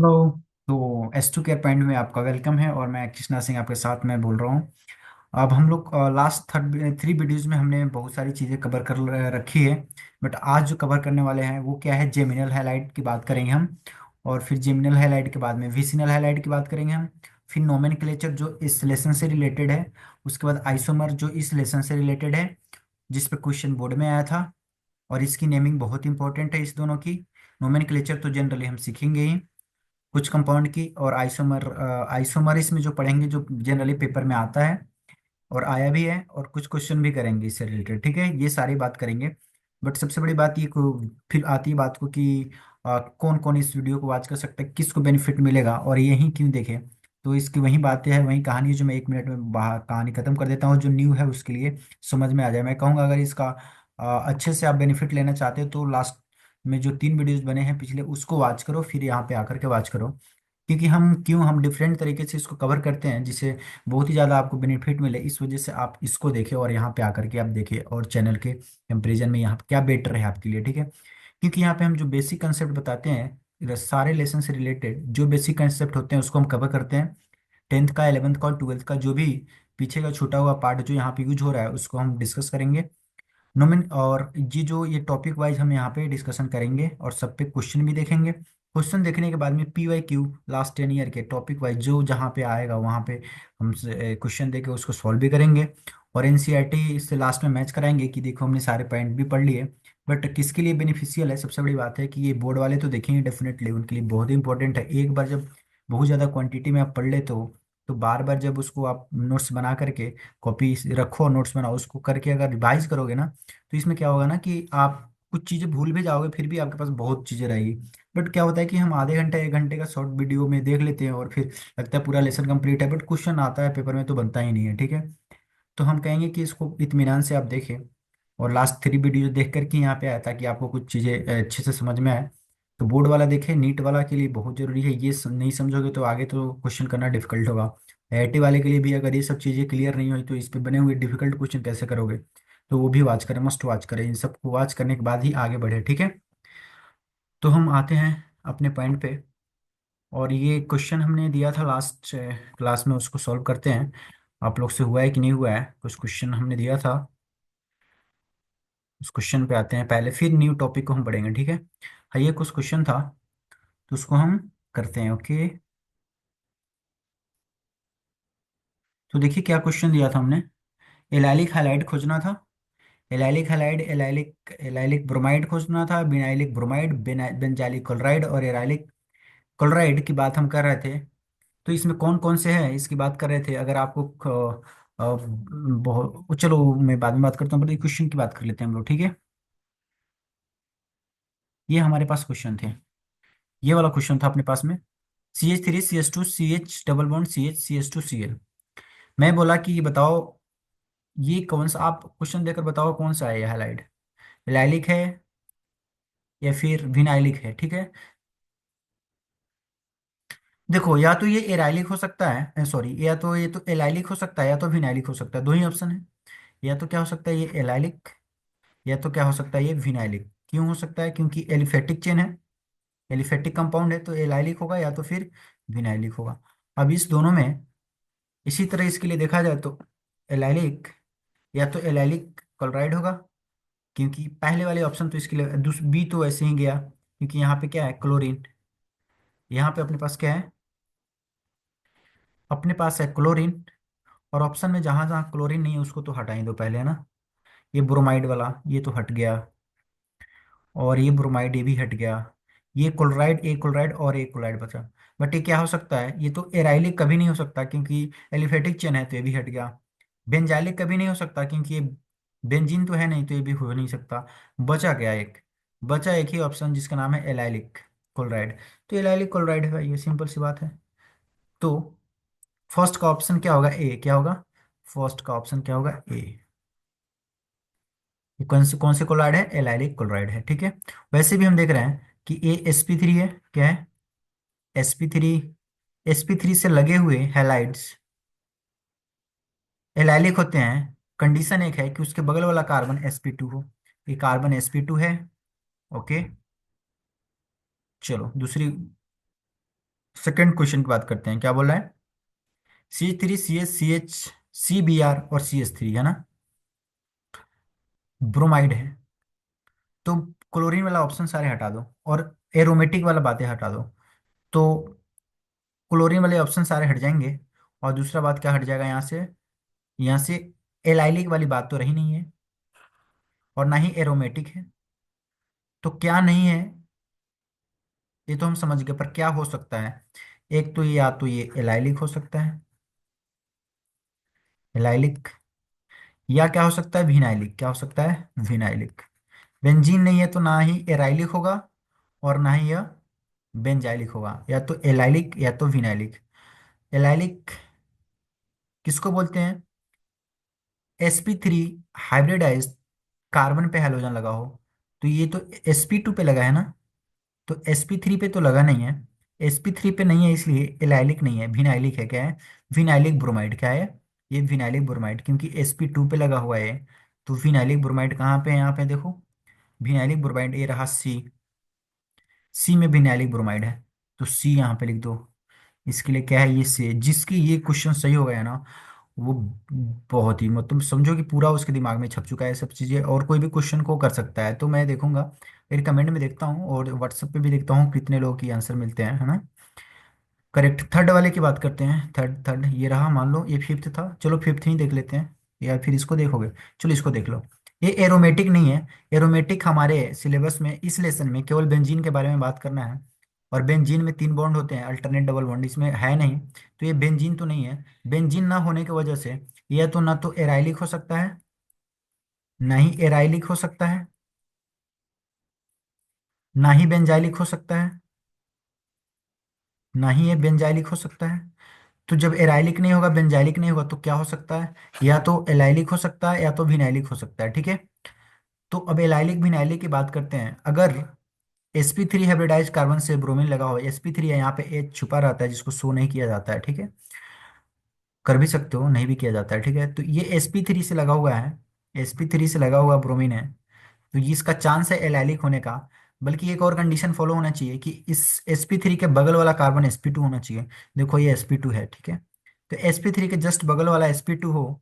Hello. तो S2 care point में आपका वेलकम है और मैं कृष्णा सिंह आपके साथ में बोल रहा हूँ। अब हम लोग लास्ट थ्री वीडियोज़ में हमने बहुत सारी चीज़ें कवर कर रखी है। बट आज जो कवर करने वाले हैं वो क्या है, जेमिनल हाइलाइट की बात करेंगे हम। और फिर जेमिनल हाइलाइट के बाद में विसिनल हाइलाइट की बात करेंगे हम। फिर नोमेनक्लेचर जो इस लेसन से रिलेटेड है। उसके बाद आइसोमर जो इस लेसन से रिलेटेड है, जिस पे क्वेश्चन बोर्ड में आया था। और इसकी नेमिंग बहुत इंपॉर्टेंट है इस दोनों की। नोमेनक्लेचर तो जनरली हम सीखेंगे ही, कुछ कंपाउंड की। और आइसोमर, आइसोमर इसमें जो पढ़ेंगे जो जनरली पेपर में आता है और आया भी है, और कुछ क्वेश्चन भी करेंगे इससे रिलेटेड। ठीक है, ये सारी बात करेंगे। बट सबसे बड़ी बात ये फिर आती है बात को कि कौन कौन इस वीडियो को वॉच कर सकता है, किसको बेनिफिट मिलेगा और यही क्यों देखे। तो इसकी वही बातें हैं, वही कहानी है जो मैं 1 मिनट में बाहर कहानी खत्म कर देता हूँ, जो न्यू है उसके लिए समझ में आ जाए। मैं कहूँगा अगर इसका अच्छे से आप बेनिफिट लेना चाहते हो तो लास्ट में जो 3 वीडियोस बने हैं पिछले, उसको वॉच करो, फिर यहाँ पे आकर के वॉच करो। क्योंकि हम डिफरेंट तरीके से इसको कवर करते हैं जिससे बहुत ही ज़्यादा आपको बेनिफिट मिले। इस वजह से आप इसको देखें और यहाँ पे आकर के आप देखें, और चैनल के कंपेरिजन में यहाँ पे क्या बेटर है आपके लिए। ठीक है, क्योंकि यहाँ पे हम जो बेसिक कंसेप्ट बताते हैं, सारे लेसन से रिलेटेड जो बेसिक कंसेप्ट होते हैं उसको हम कवर करते हैं। 10th का, 11th का और 12th का जो भी पीछे का छूटा हुआ पार्ट जो यहाँ पे यूज हो रहा है उसको हम डिस्कस करेंगे। नोमिन और ये टॉपिक वाइज हम यहाँ पे डिस्कशन करेंगे और सब पे क्वेश्चन भी देखेंगे। क्वेश्चन देखने के बाद में PYQ लास्ट 10 ईयर के टॉपिक वाइज जो जहाँ पे आएगा वहाँ पे हम क्वेश्चन देके उसको सॉल्व भी करेंगे। और NCERT से लास्ट में मैच कराएंगे कि देखो हमने सारे पॉइंट भी पढ़ लिए। बट किसके लिए बेनिफिशियल है, सबसे बड़ी बात है कि ये बोर्ड वाले तो देखेंगे डेफिनेटली, उनके लिए बहुत इंपॉर्टेंट है। एक बार जब बहुत ज़्यादा क्वांटिटी में आप पढ़ ले तो बार बार जब उसको आप नोट्स बना करके कॉपी रखो, नोट्स बनाओ, उसको करके अगर रिवाइज करोगे ना, तो इसमें क्या होगा ना कि आप कुछ चीज़ें भूल भी जाओगे, फिर भी आपके पास बहुत चीज़ें रहेगी। बट क्या होता है कि हम आधे घंटे 1 घंटे का शॉर्ट वीडियो में देख लेते हैं और फिर लगता है पूरा लेसन कंप्लीट है, बट क्वेश्चन आता है पेपर में तो बनता ही नहीं है। ठीक है, तो हम कहेंगे कि इसको इत्मीनान से आप देखें और लास्ट 3 वीडियो देख करके यहाँ पे आया ताकि आपको कुछ चीज़ें अच्छे से समझ में आए। तो बोर्ड वाला देखें, नीट वाला के लिए बहुत जरूरी है। ये नहीं समझोगे तो आगे तो क्वेश्चन करना डिफिकल्ट होगा। IIT वाले के लिए भी अगर ये सब चीज़ें क्लियर नहीं हुई तो इस पे बने हुए डिफिकल्ट क्वेश्चन कैसे करोगे। तो वो भी वॉच करें, मस्ट वॉच करें, इन सबको वॉच करने के बाद ही आगे बढ़े। ठीक है, तो हम आते हैं अपने पॉइंट पे। और ये क्वेश्चन हमने दिया था लास्ट क्लास में, उसको सॉल्व करते हैं। आप लोग से हुआ है कि नहीं हुआ है, कुछ क्वेश्चन हमने दिया था, उस क्वेश्चन पे आते हैं पहले, फिर न्यू टॉपिक को हम पढ़ेंगे। ठीक है, हाँ ये कुछ क्वेश्चन था तो उसको हम करते हैं। ओके, तो देखिए क्या क्वेश्चन दिया था हमने। एलाइलिक हाइलाइट खोजना था। Allylic halide, allylic allylic bromide खोजना था, बिनाइलिक ब्रोमाइड, बेंजाइलिक क्लोराइड और एराइलिक क्लोराइड की बात हम कर रहे थे। तो इसमें कौन कौन से हैं इसकी बात कर रहे थे। अगर आपको बहुत, चलो मैं बाद में बात करता हूँ, पर क्वेश्चन की बात कर लेते हैं हम लोग। ठीक है, ये हमारे पास क्वेश्चन थे, ये वाला क्वेश्चन था अपने पास में। CH3 CH2 CH double bond CH CH2 Cl। मैं बोला कि ये बताओ, ये कौन सा, आप क्वेश्चन देकर बताओ कौन सा है ये हाइलाइट, एलाइलिक है या फिर विनाइलिक है। ठीक है, देखो या तो ये एराइलिक हो सकता है, सॉरी, या तो ये तो एलाइलिक हो सकता है या तो विनाइलिक हो सकता है, दो ही ऑप्शन है। या तो क्या हो सकता है ये एलाइलिक, या तो क्या हो सकता है ये विनाइलिक। क्यों हो सकता है, क्योंकि एलिफेटिक चेन है, एलिफेटिक कंपाउंड है, तो एलाइलिक होगा या तो फिर विनाइलिक होगा। अब इस दोनों में, इसी तरह इसके लिए देखा जाए तो एलाइलिक या तो एलाइलिक क्लोराइड होगा, क्योंकि पहले वाले ऑप्शन तो इसके लिए बी तो ऐसे ही गया, क्योंकि यहाँ पे क्या है क्लोरीन, यहाँ पे अपने पास क्या है, अपने पास है क्लोरीन। और ऑप्शन में जहां जहां क्लोरीन नहीं है उसको तो हटा ही दो पहले, है ना। ये ब्रोमाइड वाला ये तो हट गया, और ये ब्रोमाइड ये भी हट गया। ये क्लोराइड, एक क्लोराइड और एक क्लोराइड बचा। बट ये क्या हो सकता है, ये तो एराइलिक कभी नहीं हो सकता क्योंकि एलिफेटिक चेन है, तो ये भी हट गया। बेंजाइलिक कभी नहीं हो सकता क्योंकि ये बेंजीन तो है नहीं, तो ये भी हो नहीं सकता। बचा क्या एक, बचा एक ही ऑप्शन जिसका नाम है एलाइलिक क्लोराइड। तो एलाइलिक क्लोराइड है भाई, ये सिंपल सी बात है। तो फर्स्ट का ऑप्शन क्या होगा, ए क्या होगा, फर्स्ट का ऑप्शन क्या होगा, ए। ये कौन से क्लोराइड है, एलाइलिक क्लोराइड है। ठीक है, वैसे भी हम देख रहे हैं कि AsP3 है, क्या है, sp3। sp3 से लगे हुए हैलाइड्स एलाइलिक होते हैं। कंडीशन एक है कि उसके बगल वाला कार्बन sp2 हो। ये कार्बन sp2 है। ओके, चलो दूसरी, सेकंड क्वेश्चन की बात करते हैं, क्या बोल रहा है? CH3CH CBr और CS3 है ना, ब्रोमाइड है। तो क्लोरीन वाला ऑप्शन सारे हटा दो और एरोमेटिक वाला बातें हटा दो। तो क्लोरीन वाले ऑप्शन सारे हट जाएंगे। और दूसरा बात क्या हट जाएगा यहाँ से? यहाँ से एलाइलिक वाली बात तो रही नहीं है, और ना ही एरोमेटिक है। तो क्या नहीं है, ये तो हम समझ गए, पर क्या हो सकता है? एक तो ये, या तो ये एलाइलिक हो सकता है, एलाइलिक। या क्या हो सकता है? विनाइलिक। क्या हो सकता है? विनाइलिक। बेंजीन नहीं है तो ना ही एराइलिक होगा, और ना ही यह बेंजाइलिक होगा। या तो एलाइलिक या तो विनाइलिक। एलाइलिक किसको बोलते हैं? sp3 हाइब्रिडाइज कार्बन पे हैलोजन लगा हो। तो ये तो sp2 पे लगा है ना, तो sp3 पे तो लगा नहीं है। sp3 पे नहीं है, इसलिए एलाइलिक नहीं है, विनाइलिक है। क्या है? Vinylic bromide. क्या है? ये विनाइलिक ब्रोमाइड, क्योंकि sp2 पे लगा हुआ है। तो विनाइलिक ब्रोमाइड कहाँ पे है? यहाँ पे देखो, विनाइलिक ब्रोमाइड ये रहा सी। सी में विनाइलिक ब्रोमाइड है, तो सी यहाँ पे लिख दो। इसके लिए क्या है? ये सी। जिसकी ये क्वेश्चन सही हो गया ना, वो बहुत ही, मतलब समझो कि पूरा उसके दिमाग में छप चुका है सब चीजें, और कोई भी क्वेश्चन को कर सकता है। तो मैं देखूंगा, फिर कमेंट में देखता हूँ और व्हाट्सएप पे भी देखता हूँ कितने लोग की आंसर मिलते हैं, है ना। करेक्ट। थर्ड वाले की बात करते हैं। थर्ड थर्ड ये रहा, मान लो ये फिफ्थ था, चलो फिफ्थ ही देख लेते हैं, या फिर इसको देखोगे? चलो इसको देख लो। ये एरोमेटिक नहीं है। एरोमेटिक हमारे सिलेबस में इस लेसन में केवल बेंजीन के बारे में बात करना है, और बेंजीन में तीन बॉन्ड होते हैं, अल्टरनेट डबल बॉन्ड इसमें है नहीं। तो ये बेंजीन तो नहीं है। बेंजीन ना होने की वजह से यह तो ना तो एराइलिक हो सकता है, ना ही एराइलिक हो सकता है, ना ही बेंजाइलिक हो सकता है, ना ही ये बेंजाइलिक हो सकता है। तो जब एराइलिक नहीं होगा, बेंजाइलिक नहीं होगा, तो क्या हो सकता है? या तो एलाइलिक हो सकता है या तो विनाइलिक हो सकता है, ठीक है। तो अब एलाइलिक विनाइलिक की बात करते हैं। अगर sp3 हाइब्रिडाइज कार्बन से ब्रोमीन लगा हो, sp3 है यहाँ पे H छुपा रहता है जिसको शो नहीं किया जाता है, ठीक है। कर भी सकते हो, नहीं भी किया जाता है, ठीक है। तो ये sp3 से लगा हुआ है, sp3 से लगा हुआ ब्रोमीन है। तो ये इसका चांस है एलाइलिक होने का। बल्कि एक और कंडीशन फॉलो होना चाहिए कि इस sp3 के बगल वाला कार्बन sp2 होना चाहिए। देखो ये sp2 है, ठीक है। तो sp3 के जस्ट बगल वाला sp2 हो,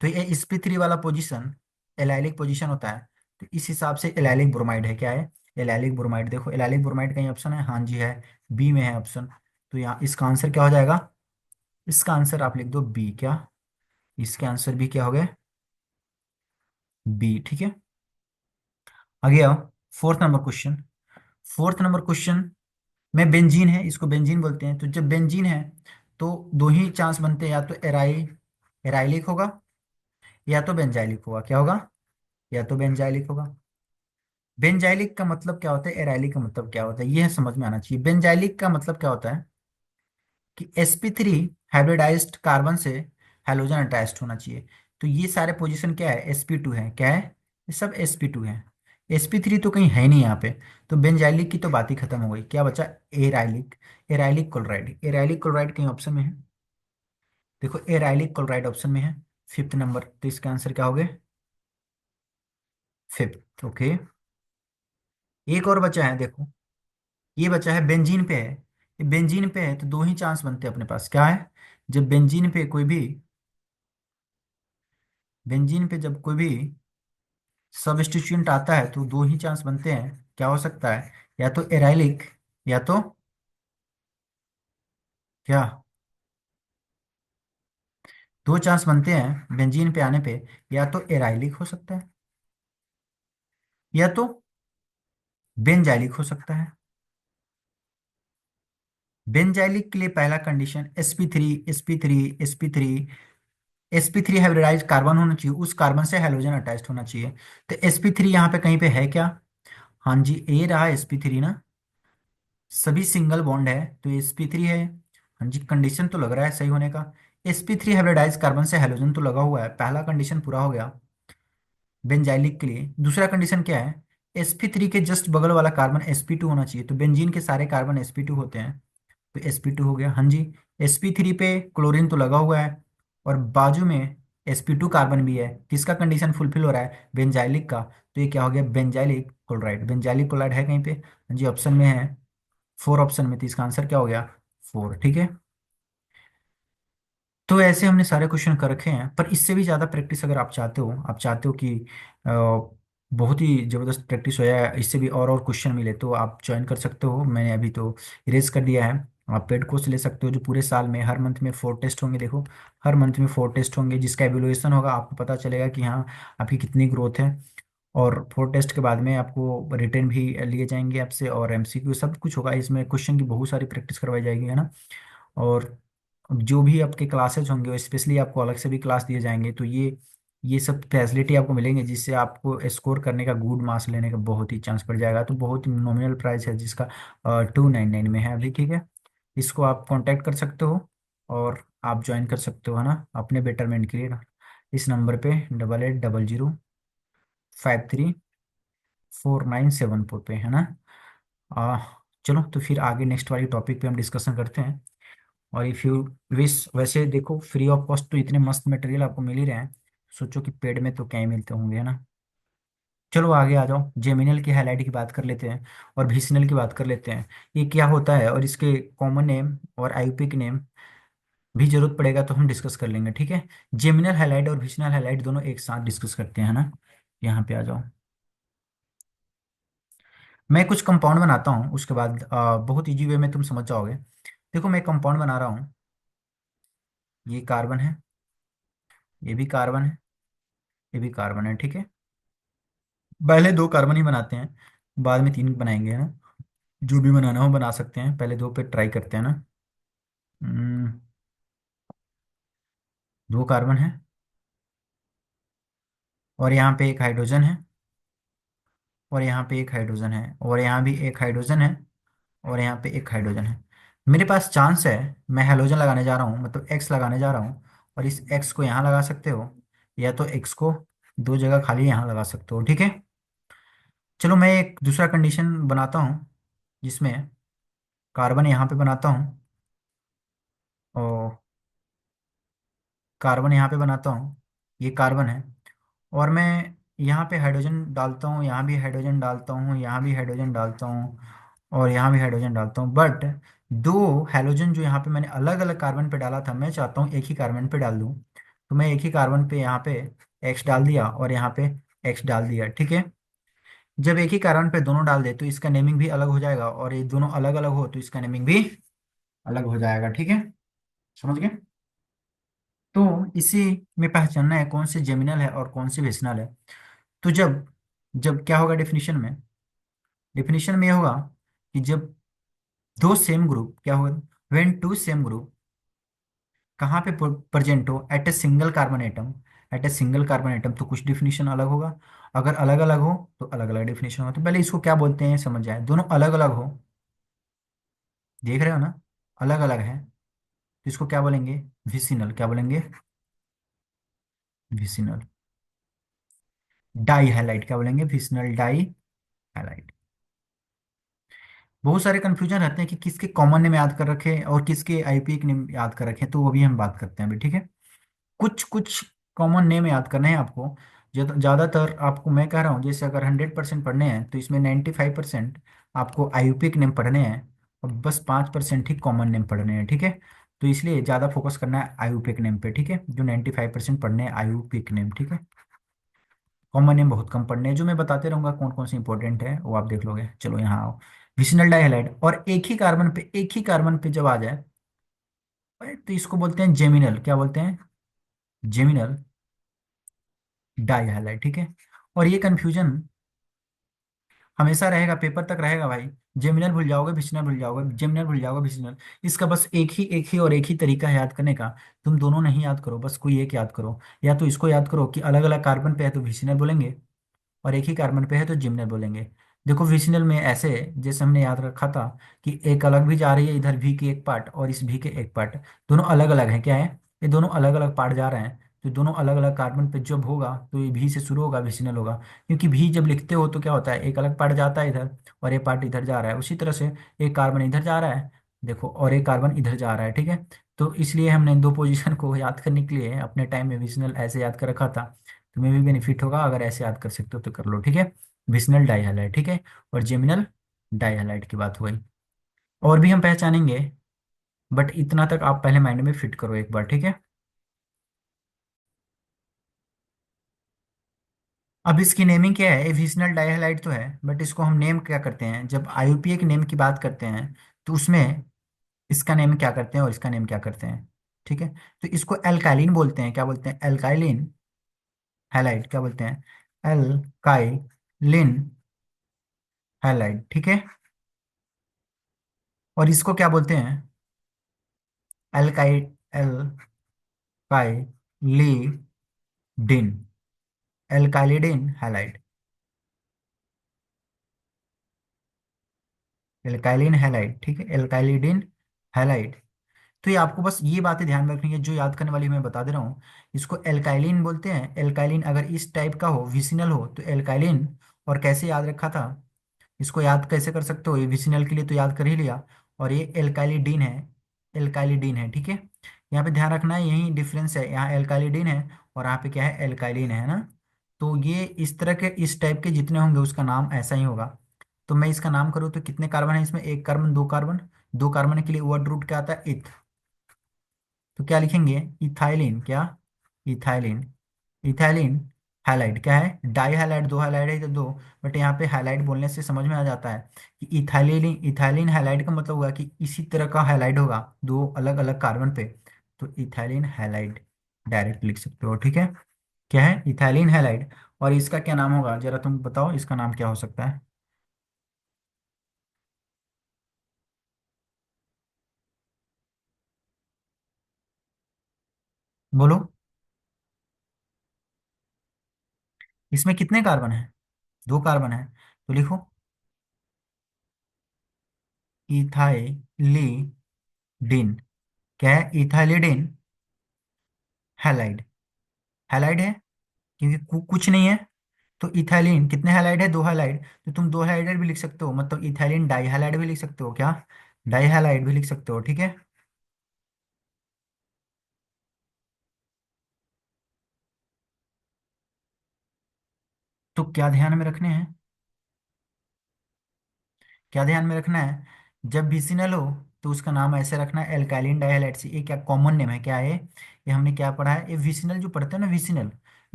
तो ये sp3 वाला पोजीशन एलाइलिक पोजीशन होता है। तो इस हिसाब से एलाइलिक ब्रोमाइड है। क्या है? Allylic bromide. देखो एलाइलिक ब्रोमाइड कहीं ऑप्शन है? हाँ जी है, बी में है ऑप्शन। तो यहाँ इसका आंसर क्या हो जाएगा? इसका आंसर आप लिख दो बी। क्या? इसके आंसर भी क्या हो गए? बी, ठीक है। आगे आओ। Fourth number question. Fourth number question में बेंजीन है, इसको बेंजीन बोलते हैं। तो जब बेंजीन है तो दो ही चांस बनते हैं, या तो एराइलिक होगा, या तो बेंजाइलिक होगा। क्या होगा? या तो बेंजाइलिक होगा। बेंजाइलिक का मतलब क्या होता है, एराइलिक का मतलब क्या होता है, यह समझ में आना चाहिए। बेंजाइलिक का मतलब क्या होता है कि sp3 हाइब्रिडाइज्ड कार्बन से हैलोजन अटैच्ड होना चाहिए। तो ये सारे पोजीशन क्या है? sp2 है। क्या है? ये सब sp2 है। sp3 तो कहीं है नहीं यहाँ पे। तो बेंजाइलिक की तो बात ही खत्म हो गई। क्या बचा? एराइलिक। एराइलिक क्लोराइड। एराइलिक क्लोराइड कहीं ऑप्शन में है? देखो एराइलिक क्लोराइड ऑप्शन में है, फिफ्थ नंबर। तो इसका आंसर क्या हो गया? Fifth, okay. एक और बचा है, देखो ये बचा है बेंजीन पे है। ये बेंजीन पे है तो दो ही चांस बनते हैं अपने पास। क्या है? जब बेंजीन पे कोई भी, बेंजीन पे जब कोई भी सबस्टिट्यूएंट आता है तो दो ही चांस बनते हैं। क्या हो सकता है? या तो एराइलिक, या तो क्या? दो चांस बनते हैं बेंजीन पे आने पे, या तो एराइलिक हो सकता है, या तो बेंजाइलिक हो सकता है। बेंजाइलिक के लिए पहला condition sp3, sp3, sp3, sp3 hybridise carbon होना चाहिए, उस कार्बन से हैलोजन अटैच्ड होना चाहिए। तो sp3 यहाँ पे कहीं पे है क्या? हाँ जी, ए रहा sp3 ना, सभी सिंगल बॉन्ड है तो sp3 है। हाँ जी, कंडीशन तो लग रहा है सही होने का। sp3 हाइब्रिडाइज कार्बन से हैलोजन तो लगा हुआ है, पहला कंडीशन पूरा हो गया बेंजाइलिक के लिए। दूसरा कंडीशन क्या है? sp3 के जस्ट बगल वाला कार्बन sp2 होना चाहिए। तो बेंजीन के सारे कार्बन sp2 होते हैं, तो sp2 हो गया। हाँ जी, sp3 पे क्लोरीन तो लगा हुआ है, और बाजू में sp2 कार्बन भी है। किसका कंडीशन फुलफिल हो रहा है? बेंजाइलिक का। तो ये क्या हो गया? Benzylic chloride. बेंजाइलिक क्लोराइड है कहीं पे? हाँ जी, ऑप्शन में है फोर ऑप्शन में, तो इसका आंसर क्या हो गया? फोर, ठीक है। तो ऐसे हमने सारे क्वेश्चन कर रखे हैं, पर इससे भी ज़्यादा प्रैक्टिस अगर आप चाहते हो, आप चाहते हो कि बहुत ही ज़बरदस्त प्रैक्टिस हो जाए, इससे भी और क्वेश्चन मिले, तो आप ज्वाइन कर सकते हो। मैंने अभी तो इरेज कर दिया है। आप पेड कोर्स ले सकते हो, जो पूरे साल में हर मंथ में फोर टेस्ट होंगे। देखो, हर मंथ में फोर टेस्ट होंगे, जिसका एवेलुएशन होगा, आपको पता चलेगा कि हाँ, आपकी कितनी ग्रोथ है। और फोर टेस्ट के बाद में आपको रिटर्न भी लिए जाएंगे आपसे, और एमसीक्यू सब कुछ होगा इसमें। क्वेश्चन की बहुत सारी प्रैक्टिस करवाई जाएगी, है ना। और जो भी आपके क्लासेस होंगे, स्पेशली आपको अलग से भी क्लास दिए जाएंगे, तो ये सब फैसिलिटी आपको मिलेंगे, जिससे आपको स्कोर करने का, गुड मार्क्स लेने का बहुत ही चांस बढ़ जाएगा। तो बहुत ही नॉमिनल प्राइस है जिसका 299 में है अभी, ठीक है। इसको आप कांटेक्ट कर सकते हो और आप ज्वाइन कर सकते हो, है ना, अपने बेटरमेंट के लिए ना। इस नंबर पे 8800534974 पे, है ना। आ, चलो, तो फिर आगे नेक्स्ट वाली टॉपिक पे हम डिस्कशन करते हैं। और इफ़ यू विश, वैसे देखो, फ्री ऑफ कॉस्ट तो इतने मस्त मटेरियल आपको मिल ही रहे हैं, सोचो कि पेड में तो क्या ही मिलते होंगे, है ना। चलो आगे आ जाओ, जेमिनल की हाईलाइट की बात कर लेते हैं, और विसिनल की बात कर लेते हैं। ये क्या होता है, और इसके कॉमन नेम और आईयूपीएक नेम भी जरूरत पड़ेगा तो हम डिस्कस कर लेंगे, ठीक है। जेमिनल हाईलाइट और विसिनल हाईलाइट दोनों एक साथ डिस्कस करते हैं, है ना। यहाँ पे आ जाओ। मैं कुछ कंपाउंड बनाता हूँ, उसके बाद बहुत इजी वे में तुम समझ जाओगे। देखो, मैं कंपाउंड बना रहा हूँ। ये कार्बन है, ये भी कार्बन है, ये भी कार्बन है, ठीक है। पहले दो कार्बन ही बनाते हैं, बाद में तीन बनाएंगे, है ना। जो भी बनाना हो बना सकते हैं, पहले दो पे ट्राई करते हैं ना। हम्म, दो कार्बन है, और यहाँ पे एक हाइड्रोजन है, और यहाँ पे एक हाइड्रोजन है, और यहाँ भी एक हाइड्रोजन है, और यहाँ पे एक हाइड्रोजन है। मेरे पास चांस है, मैं हेलोजन लगाने जा रहा हूँ, मतलब एक्स लगाने जा रहा हूँ। और इस एक्स को यहाँ लगा सकते हो, या तो एक्स को दो जगह खाली यहाँ लगा सकते हो, ठीक है। चलो, मैं एक दूसरा कंडीशन बनाता हूँ, जिसमें कार्बन यहाँ पे बनाता हूँ, और कार्बन यहाँ पे बनाता हूँ। ये कार्बन है, और मैं यहाँ पे हाइड्रोजन डालता हूँ, यहाँ भी हाइड्रोजन डालता हूँ, यहाँ भी हाइड्रोजन डालता हूँ, और यहाँ भी हाइड्रोजन डालता हूँ। बट दो हाइड्रोजन जो यहाँ पे मैंने अलग अलग कार्बन पे डाला था, मैं चाहता हूँ एक ही कार्बन पे डाल दूँ। तो मैं एक ही कार्बन पे यहाँ पे एक्स डाल दिया, और यहाँ पे एक्स डाल दिया, ठीक है। जब एक ही कार्बन पे दोनों डाल दे तो इसका नेमिंग भी अलग हो जाएगा, और ये दोनों अलग अलग हो तो इसका नेमिंग भी अलग हो जाएगा, ठीक है। समझ गए। तो इसी में पहचानना है कौन से जेमिनल है और कौन से वेसिनल है। तो जब जब क्या होगा डेफिनेशन में, डेफिनेशन में ये होगा कि जब दो सेम ग्रुप क्या होगा, व्हेन टू सेम ग्रुप कहाँ पे प्रेजेंट हो, at a single carbon atom. At a single carbon atom तो कुछ डिफिनेशन अलग होगा, अगर अलग अलग हो तो अलग अलग डिफिनेशन होगा। तो पहले इसको क्या बोलते हैं समझ जाए, दोनों अलग अलग हो, देख रहे हो ना, अलग अलग है, तो इसको क्या बोलेंगे? विसिनल। क्या बोलेंगे? विसिनल। डाई हाइलाइट क्या बोलेंगे? Vicinal die highlight. बहुत सारे कंफ्यूजन रहते हैं कि किसके कॉमन नेम याद कर रखे और किसके आईपीएक नेम याद कर रखे, तो वो भी हम बात करते हैं अभी, ठीक है। कुछ कुछ कॉमन नेम याद करने हैं आपको। ज्यादातर आपको मैं कह रहा हूँ, जैसे अगर 100% पढ़ने हैं तो इसमें 95% आपको आईयूपीएक नेम पढ़ने हैं, और बस 5% ही कॉमन नेम पढ़ने हैं, ठीक है। तो इसलिए ज्यादा फोकस करना है आईयूपीएक नेम पे, ठीक है। जो 95% पढ़ने हैं आईयूपीएक नेम, ठीक है। कॉमन नेम बहुत कम पढ़ने हैं, जो मैं बताते रहूंगा कौन कौन से इंपॉर्टेंट है वो आप देख लोगे। चलो यहाँ आओ। विसिनल डाइहैलाइड, और एक ही कार्बन पे जब आ जाए तो इसको बोलते हैं जेमिनल। क्या बोलते हैं? जेमिनल डाइहैलाइड, ठीक है। और ये कंफ्यूजन हमेशा रहेगा, पेपर तक रहेगा भाई। जेमिनल भूल जाओगे, विसिनल भूल जाओगे, जेमिनल भूल जाओगे, विसिनल। इसका बस एक ही तरीका है याद करने का। तुम दोनों नहीं याद करो, बस कोई एक याद करो। या तो इसको याद करो कि अलग अलग कार्बन पे है तो विसिनल बोलेंगे, और एक ही कार्बन पे है तो जिम्नल बोलेंगे। देखो, विसिनल में ऐसे जैसे हमने याद रखा था कि एक अलग भी जा रही है, इधर भी की एक पार्ट और इस भी के एक पार्ट, दोनों अलग अलग है, क्या है, ये दोनों अलग अलग पार्ट जा रहे हैं। तो दोनों अलग अलग कार्बन पे जब होगा तो ये भी से शुरू होगा, विसिनल होगा। क्योंकि भी जब लिखते हो तो क्या होता है, एक अलग पार्ट जाता है इधर, और एक पार्ट इधर जा रहा है। उसी तरह से एक कार्बन इधर जा रहा है, देखो, और एक कार्बन इधर जा रहा है, ठीक है। तो इसलिए हमने इन दो पोजीशन को याद करने के लिए अपने टाइम में विसिनल ऐसे याद कर रखा था। तुम्हें भी बेनिफिट होगा अगर ऐसे याद कर सकते हो तो कर लो, ठीक है। विसनल डाइहैलाइड, ठीक है। और जेमिनल डाइहैलाइड की बात हो गई। और भी हम पहचानेंगे, बट इतना तक आप पहले माइंड में फिट करो एक बार, ठीक है। अब इसकी नेमिंग क्या है, एविशनल डाइहैलाइड तो है, बट इसको हम नेम क्या करते हैं जब आईयूपीए के नेम की बात करते हैं, तो उसमें इसका नेम क्या करते हैं और इसका नेम क्या करते हैं, ठीक है। तो इसको एल्काइलिन बोलते हैं, क्या बोलते हैं, एल्काइलिन हैलाइड, क्या बोलते हैं, एल्काइलिन हैलाइड, ठीक है। और इसको क्या बोलते हैं, एल्काइ एल्काइलिडिन, एल्काइलिडिन हैलाइड, एल्काइलिन हैलाइड, ठीक है, एल्काइलिडिन हैलाइड। तो ये आपको बस ये बातें ध्यान में रखनी है, जो याद करने वाली मैं बता दे रहा हूँ। इसको एल्काइलिन बोलते हैं, एल्काइलिन अगर इस टाइप का हो, विसिनल हो, तो एल्काइलिन। और कैसे याद रखा था, इसको याद कैसे कर सकते हो, ये विसिनल के लिए तो याद कर ही लिया, और ये एल्काइलिडीन है, एल्काइलिडीन है, ठीक है। यहाँ पे ध्यान रखना है, यही डिफरेंस है, यहाँ एल्काइलिडीन है और यहाँ पे क्या है, एल्काइलिन है ना। तो ये इस तरह के, इस टाइप के जितने होंगे उसका नाम ऐसा ही होगा। तो मैं इसका नाम करूँ तो कितने कार्बन है इसमें, एक कार्बन, दो कार्बन, दो कार्बन के लिए वर्ड रूट क्या आता है, इथ। तो क्या लिखेंगे, इथाइलिन, क्या, इथाइलिन, इथाइलिन हैलाइड क्या है, डाई हैलाइड, दो हैलाइड है तो दो, बट यहाँ पे हैलाइड बोलने से समझ में आ जाता है कि इथाइलिन, इथाइलिन हैलाइड का मतलब होगा कि इसी तरह का हैलाइड होगा दो अलग अलग कार्बन पे। तो इथाइलिन हैलाइड डायरेक्ट लिख सकते हो, ठीक है। क्या है, इथाइलिन हैलाइड। और इसका क्या नाम होगा, जरा तुम बताओ इसका नाम क्या हो सकता है। बोलो। इसमें कितने कार्बन है, दो कार्बन है, तो लिखो इथाइलिडिन, क्या है, इथाइलिडिन हैलाइड, हैलाइड है क्योंकि कुछ नहीं है। तो इथाइलिन कितने हैलाइड है, दो हैलाइड, तो तुम दो हैलाइड भी लिख सकते हो, मतलब इथाइलिन डाई हैलाइड भी लिख सकते हो, क्या, डाई हैलाइड भी लिख सकते हो, ठीक है। तो क्या ध्यान में रखने हैं, क्या ध्यान में रखना है, जब विसिनल हो तो उसका नाम ऐसे रखना है, एल्काइलिन डाइहैलाइड से। ये क्या कॉमन नेम है, क्या है ये हमने क्या पढ़ा है, ये विसिनल जो पढ़ते हैं ना, विसिनल,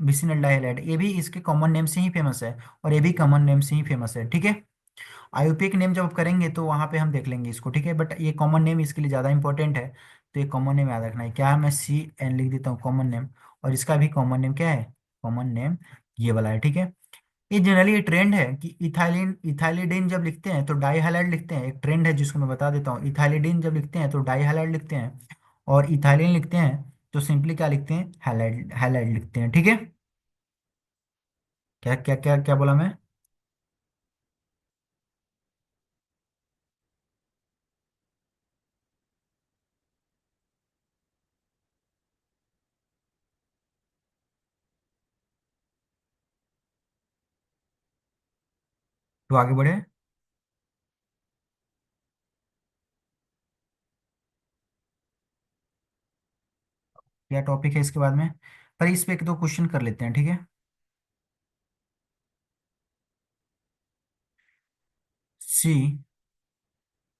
विसिनल डाइहैलाइड, ये भी इसके कॉमन नेम से ही फेमस है, और ये भी कॉमन नेम से ही फेमस है, ठीक है। आईयूपीए नेम जब आप करेंगे तो वहां पे हम देख लेंगे इसको, ठीक है, बट ये कॉमन नेम इसके लिए ज़्यादा इंपॉर्टेंट है। तो ये कॉमन नेम याद रखना है, क्या है, मैं सी एन लिख देता हूँ कॉमन नेम। और इसका भी कॉमन नेम क्या है, कॉमन नेम ये वाला है, ठीक है। ये जनरली ये ट्रेंड है कि इथाइलिन, इथाइलिडिन जब लिखते हैं तो डाई हैलाइड लिखते हैं, एक ट्रेंड है जिसको मैं बता देता हूँ, इथाइलिडिन जब लिखते हैं तो डाई हैलाइड लिखते हैं, और इथाइलिन लिखते हैं तो सिंपली क्या लिखते हैं, हैलाइड, हैलाइड लिखते हैं, ठीक है। क्या क्या क्या क्या बोला मैं, तो आगे बढ़े। क्या टॉपिक है इसके बाद में, पर इस पे एक दो क्वेश्चन कर लेते हैं, ठीक है। सी,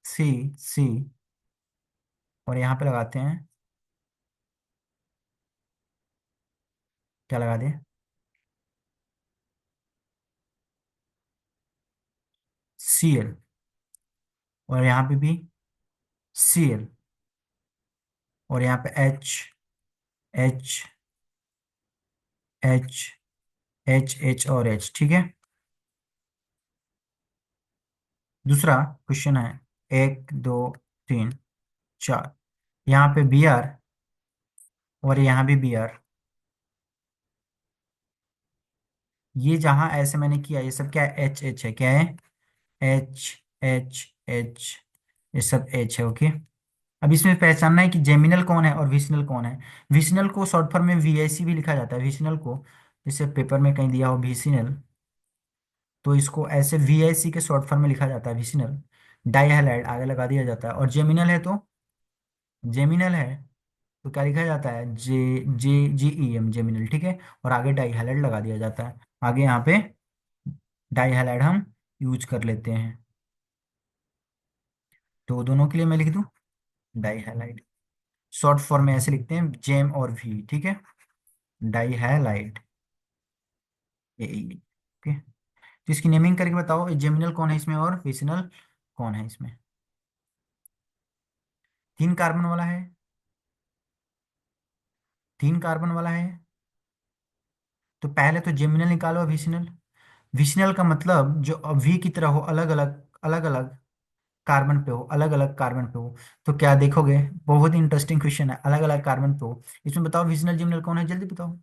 सी, सी, और यहाँ पे लगाते हैं, क्या लगा दें, सी एल, और यहाँ पे भी सी एल, और यहाँ पे H, H, H, H, H और एच, ठीक है। दूसरा क्वेश्चन है, एक, दो, तीन, चार, यहाँ पे बी आर, और यहाँ भी बी आर। ये जहाँ ऐसे मैंने किया, ये सब क्या है, एच एच है, क्या है, एच, एच, एच, ये सब एच है, ओके। अब इसमें पहचानना है कि जेमिनल कौन है और विसिनल कौन है। विसिनल को शॉर्ट फॉर्म में वीआईसी भी लिखा जाता है, विसिनल को, जैसे पेपर में कहीं दिया हो विसिनल, तो इसको ऐसे वीआईसी के शॉर्ट फॉर्म में लिखा जाता है, विसिनल, डाई हैलाइड आगे लगा दिया जाता है। और जेमिनल है तो, जेमिनल है तो क्या लिखा जाता है, जे, जे, जी ई एम, जेमिनल, ठीक है, और आगे डाई हैलाइड लगा दिया जाता है। आगे यहाँ पे डाई हैलाइड हम यूज कर लेते हैं। तो दोनों के लिए मैं लिख दूं डाई हैलाइड। शॉर्ट फॉर्म में ऐसे लिखते हैं, जेम और वी, ठीक है। Di halide, okay. तो इसकी नेमिंग करके बताओ, जेमिनल कौन है इसमें और फिशनल कौन है इसमें। 3 कार्बन वाला है, 3 कार्बन वाला है। तो पहले तो जेमिनल निकालो, विशनल। विशनल का मतलब जो वी की तरह हो, अलग अलग, अलग अलग कार्बन पे हो, अलग अलग कार्बन पे हो। तो क्या देखोगे, बहुत इंटरेस्टिंग क्वेश्चन है, अलग अलग कार्बन पे हो। इसमें बताओ विशनल जेमिनल कौन है, जल्दी बताओ।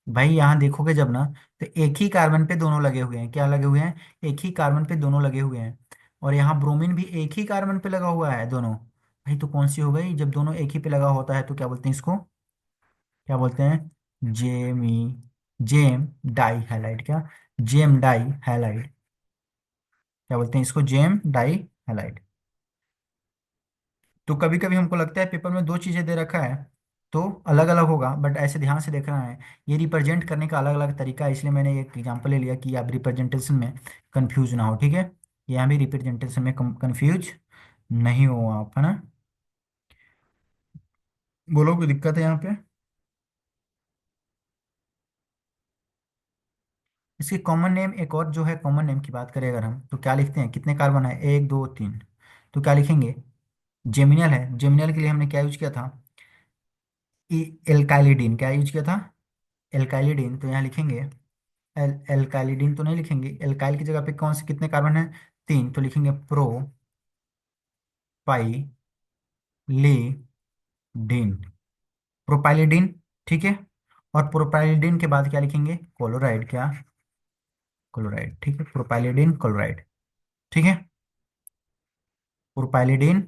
भाई यहाँ देखोगे जब ना, तो एक ही कार्बन पे दोनों लगे हुए हैं, क्या लगे हुए हैं, एक ही कार्बन पे दोनों लगे हुए हैं। और यहाँ ब्रोमीन भी एक ही कार्बन पे लगा हुआ है दोनों। भाई तो कौन सी हो गई, जब दोनों एक ही पे लगा होता है तो क्या बोलते हैं इसको, क्या बोलते हैं, जेमी, जेम डाई हैलाइड, क्या, जेम डाई हैलाइड, क्या बोलते हैं इसको, जेम डाई हैलाइड। तो कभी कभी हमको लगता है पेपर में दो चीजें दे रखा है तो अलग अलग होगा, बट ऐसे ध्यान से देखना है, ये रिप्रेजेंट करने का अलग अलग तरीका है, इसलिए मैंने एक एग्जांपल ले लिया कि आप रिप्रेजेंटेशन में कंफ्यूज ना हो, ठीक है। यहाँ भी रिप्रेजेंटेशन में कंफ्यूज नहीं हो आप, है ना। बोलो, कोई दिक्कत है यहाँ पे। इसकी कॉमन नेम एक और जो है, कॉमन नेम की बात करें अगर हम, तो क्या लिखते हैं, कितने कार्बन है, 1 2 3। तो क्या लिखेंगे, जेमिनल है, जेमिनल के लिए हमने क्या यूज किया था, एल्काइलिडीन, क्या यूज किया था, एल्काइलिडीन। तो यहाँ लिखेंगे एल्काइलिडीन तो नहीं लिखेंगे, एल्काइल की जगह पे कौन से कितने कार्बन है, 3, तो लिखेंगे प्रोपाइलीडीन, प्रोपाइलिडीन, ठीक है। और प्रोपाइलिडीन के बाद क्या लिखेंगे, क्लोराइड, क्या, क्लोराइड, ठीक है, प्रोपाइलिडीन क्लोराइड, ठीक है, प्रोपाइलिडीन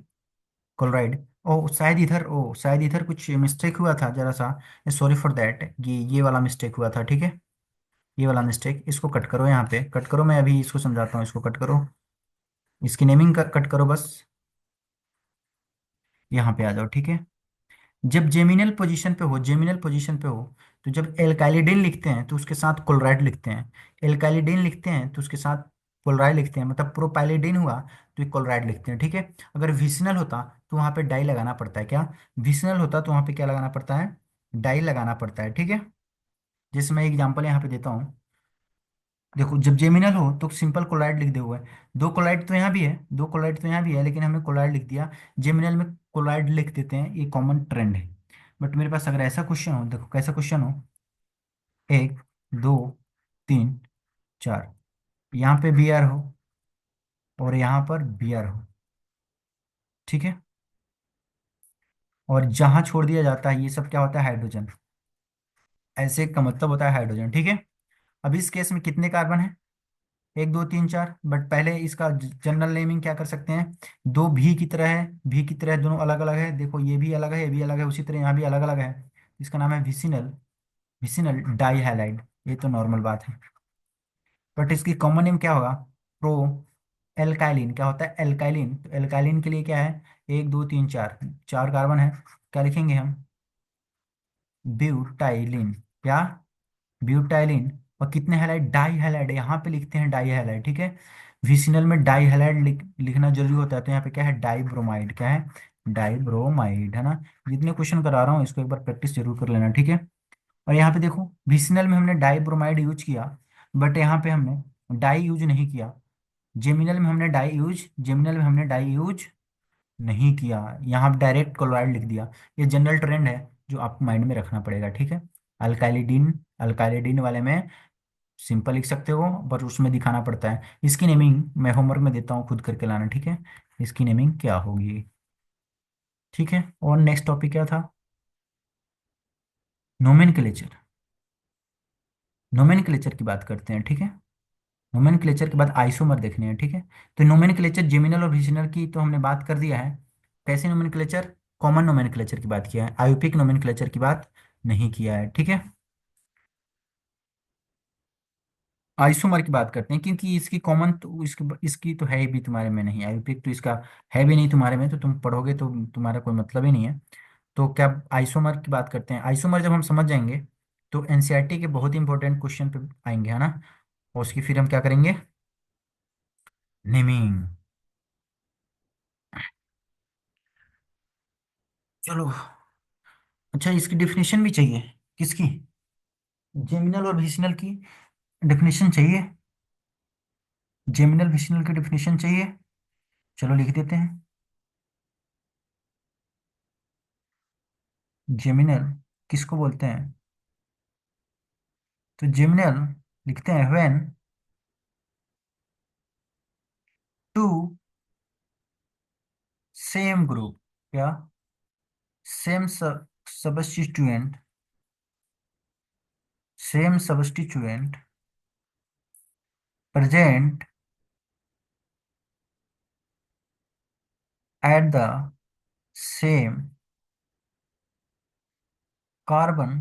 क्लोराइड। ओ शायद इधर, ओ शायद इधर कुछ मिस्टेक हुआ था जरा सा, सॉरी फॉर दैट, ये वाला मिस्टेक हुआ था, ठीक है। ये वाला मिस्टेक, इसको कट करो, यहाँ पे कट करो, मैं अभी इसको समझाता हूँ, इसको कट करो, इसकी नेमिंग कट करो बस। यहाँ पे आ जाओ, ठीक है। जब जेमिनल पोजीशन पे हो, जेमिनल पोजीशन पे हो, तो जब एल्काइलिडीन लिखते हैं तो उसके साथ क्लोराइड लिखते हैं, एल्काइलिडीन लिखते हैं तो उसके साथ क्लोराइड लिखते हैं, मतलब प्रोपाइलिडीन हुआ तो क्लोराइड लिखते हैं, ठीक है। अगर विसिनल होता तो वहां पे डाई लगाना पड़ता है, क्या, विसिनल होता तो वहां पे क्या लगाना पड़ता है, डाई लगाना पड़ता है, ठीक है। जैसे मैं एग्जांपल यहाँ पे देता हूँ, देखो जब जेमिनल हो तो सिंपल क्लोराइड लिख दे हुआ है, दो क्लोराइड तो यहाँ भी है, दो क्लोराइड तो यहाँ भी है, लेकिन हमने क्लोराइड लिख दिया, जेमिनल में क्लोराइड लिख देते हैं, ये कॉमन ट्रेंड है। बट मेरे पास अगर ऐसा क्वेश्चन हो, देखो कैसा क्वेश्चन हो, 1 2 3 4, यहाँ पे बी आर हो और यहाँ पर बी आर हो, ठीक है। और जहां छोड़ दिया जाता है ये सब क्या होता है, हाइड्रोजन, ऐसे का मतलब होता है हाइड्रोजन, ठीक है। अब इस केस में कितने कार्बन है, 1 2 3 4, बट पहले इसका जनरल नेमिंग क्या कर सकते हैं, दो भी की तरह है, भी की तरह दोनों अलग अलग है, देखो ये भी अलग है, ये भी अलग है, उसी तरह यहाँ भी अलग अलग है, इसका नाम है विसिनल, विसिनल डाई हैलाइड, ये तो नॉर्मल बात है। बट इसकी कॉमन नेम क्या होगा, प्रो एल्काइलिन, क्या होता है, एल्काइलिन। तो एल्काइलिन के लिए क्या है, 1 2 3 4, 4 कार्बन है, क्या लिखेंगे हम, ब्यूटाइलिन, क्या, ब्यूटाइलिन। और कितने हैलाइड, डाई हैलाइड, यहाँ पे लिखते हैं डाई हैलाइड, ठीक है। विसिनल में डाई हैलाइड लिखना जरूरी होता है, तो यहाँ पे क्या है, डाई ब्रोमाइड, क्या है, डाई ब्रोमाइड, है ना। जितने क्वेश्चन करा रहा हूँ इसको एक बार प्रैक्टिस जरूर कर लेना, ठीक है। और यहाँ पे देखो विसिनल में हमने डाई ब्रोमाइड यूज किया, बट यहाँ पे हमने डाई यूज नहीं किया, जेमिनल में हमने डाई यूज, जेमिनल में हमने डाई यूज नहीं किया, यहाँ डायरेक्ट क्लोराइड लिख दिया। ये जनरल ट्रेंड है जो आपको माइंड में रखना पड़ेगा, ठीक है। अल्काइलिडीन, अल्काइलिडीन वाले में सिंपल लिख सकते हो, पर उसमें दिखाना पड़ता है। इसकी नेमिंग मैं होमवर्क में देता हूँ, खुद करके लाना, ठीक है। इसकी नेमिंग क्या होगी, ठीक है। और नेक्स्ट टॉपिक क्या था, नोमेनक्लेचर, नोमेनक्लेचर की बात करते हैं, ठीक है। नोमेनक्लेचर के बाद आइसोमर देखने हैं, ठीक है। तो नोमेनक्लेचर जेमिनल और विजिनल की तो हमने बात कर दिया है, कैसे नोमेनक्लेचर, कॉमन नोमेनक्लेचर की बात किया है, आयुपिक नोमेनक्लेचर की बात नहीं किया है, ठीक है। आइसोमर की बात करते हैं, क्योंकि इसकी कॉमन तो इसकी इसकी तो है ही भी तुम्हारे में नहीं, आयुपिक तो इसका है भी नहीं तुम्हारे में, तो तुम पढ़ोगे तो तुम्हारा कोई मतलब ही नहीं है। तो क्या, आइसोमर की बात करते हैं, आइसोमर जब हम समझ जाएंगे तो एनसीईआरटी के बहुत ही इंपॉर्टेंट क्वेश्चन पे आएंगे, है ना। और उसकी फिर हम क्या करेंगे, नेमिंग, चलो। अच्छा, इसकी डेफिनेशन भी चाहिए? किसकी? जेमिनल और विसिनल की डेफिनेशन चाहिए? जेमिनल विसिनल की डेफिनेशन चाहिए? चलो लिख देते हैं। जेमिनल किसको बोलते हैं? तो जेमिनल लिखते हैं व्हेन टू सेम ग्रुप, क्या? Same substituent, same substituent present at the same carbon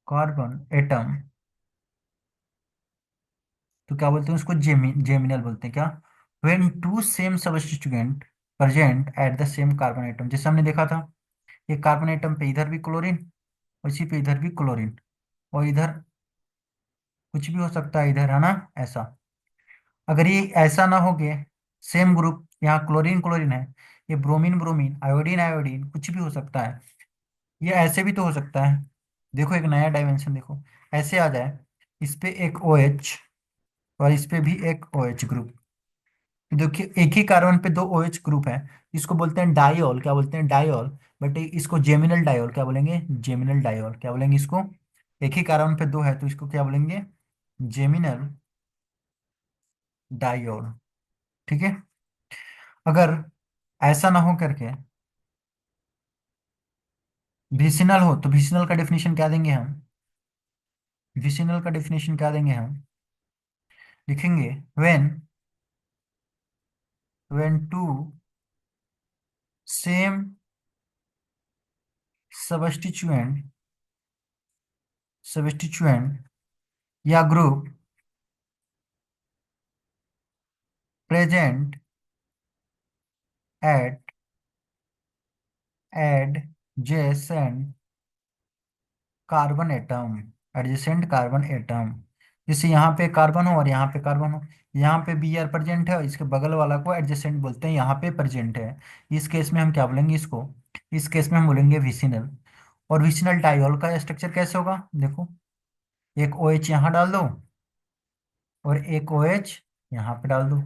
carbon atom, तो क्या बोलते हैं उसको? जेमिनल बोलते हैं क्या? When two same substituent present at the same carbon atom, जैसे हमने देखा था, ये कार्बन एटम पे इधर भी क्लोरीन, और इसी पे इधर भी क्लोरीन, और इधर कुछ भी हो सकता है इधर, है ना? ऐसा। अगर ये ऐसा ना हो गया, सेम ग्रुप, यहाँ क्लोरीन क्लोरीन है, ये ब्रोमीन ब्रोमीन, आयोडीन आयोडीन, कुछ भी हो सकता है। ये ऐसे भी तो हो सकता है। देखो एक नया डायमेंशन देखो, ऐसे आ जाए, इस पे एक ओ एच और इस पे भी एक ओ एच ग्रुप। देखिए एक ही कार्बन पे दो ओ एच ग्रुप है, इसको बोलते हैं डाइऑल, क्या बोलते हैं? डाइऑल। बट इसको जेमिनल डाइऑल क्या बोलेंगे? जेमिनल डाइऑल क्या बोलेंगे इसको? एक ही कार्बन पे दो है तो इसको क्या बोलेंगे? Geminal diol. ठीक है। अगर ऐसा ना हो करके विसिनल हो, तो विसिनल का डेफिनेशन क्या देंगे हम? विसिनल का डेफिनेशन क्या देंगे हम? लिखेंगे व्हेन टू सेम सबस्टिट्यूएंट सबस्टिट्यूएंट या group present at adjacent carbon atom, adjacent carbon atom, जैसे यहाँ पे कार्बन हो और यहाँ पे कार्बन हो, यहाँ पे बी आर प्रेजेंट है और इसके बगल वाला को एडजेसेंट बोलते हैं, यहाँ पे प्रेजेंट है। इस केस में हम क्या बोलेंगे इसको? इस केस में हम बोलेंगे विसिनल। और विसिनल डाइऑल का स्ट्रक्चर कैसे होगा देखो, एक ओ एच यहाँ डाल दो और एक ओ एच यहाँ पे डाल दो,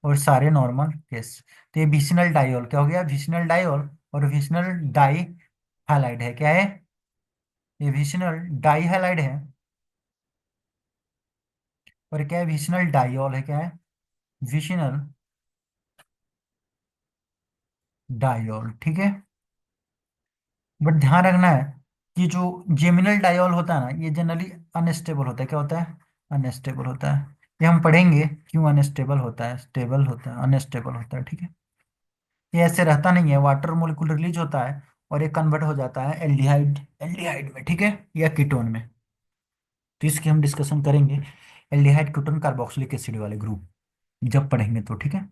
और सारे नॉर्मल केस। तो ये विसिनल डाइऑल क्या हो गया? Vicinal diol. और विसिनल डाई हैलाइड है, क्या है? ये विसिनल डाई हैलाइड है। और क्या है? विसिनल डाइऑल है, क्या है? Vicinal diol. ठीक है। बट ध्यान रखना है कि जो जेमिनल डाइऑल होता है ना, ये जनरली अनस्टेबल होता है। क्या होता है? अनस्टेबल होता है। ये हम पढ़ेंगे क्यों अनस्टेबल होता है, स्टेबल होता है, अनस्टेबल होता है। ठीक है। ये ऐसे रहता नहीं है, वाटर मोलिक्यूल रिलीज होता है और ये कन्वर्ट हो जाता है एल्डिहाइड एल्डिहाइड में, ठीक है, या कीटोन में। तो इसकी हम डिस्कशन करेंगे, एल्डिहाइड कीटोन कार्बोक्सिलिक एसिड वाले ग्रुप जब पढ़ेंगे तो। ठीक है।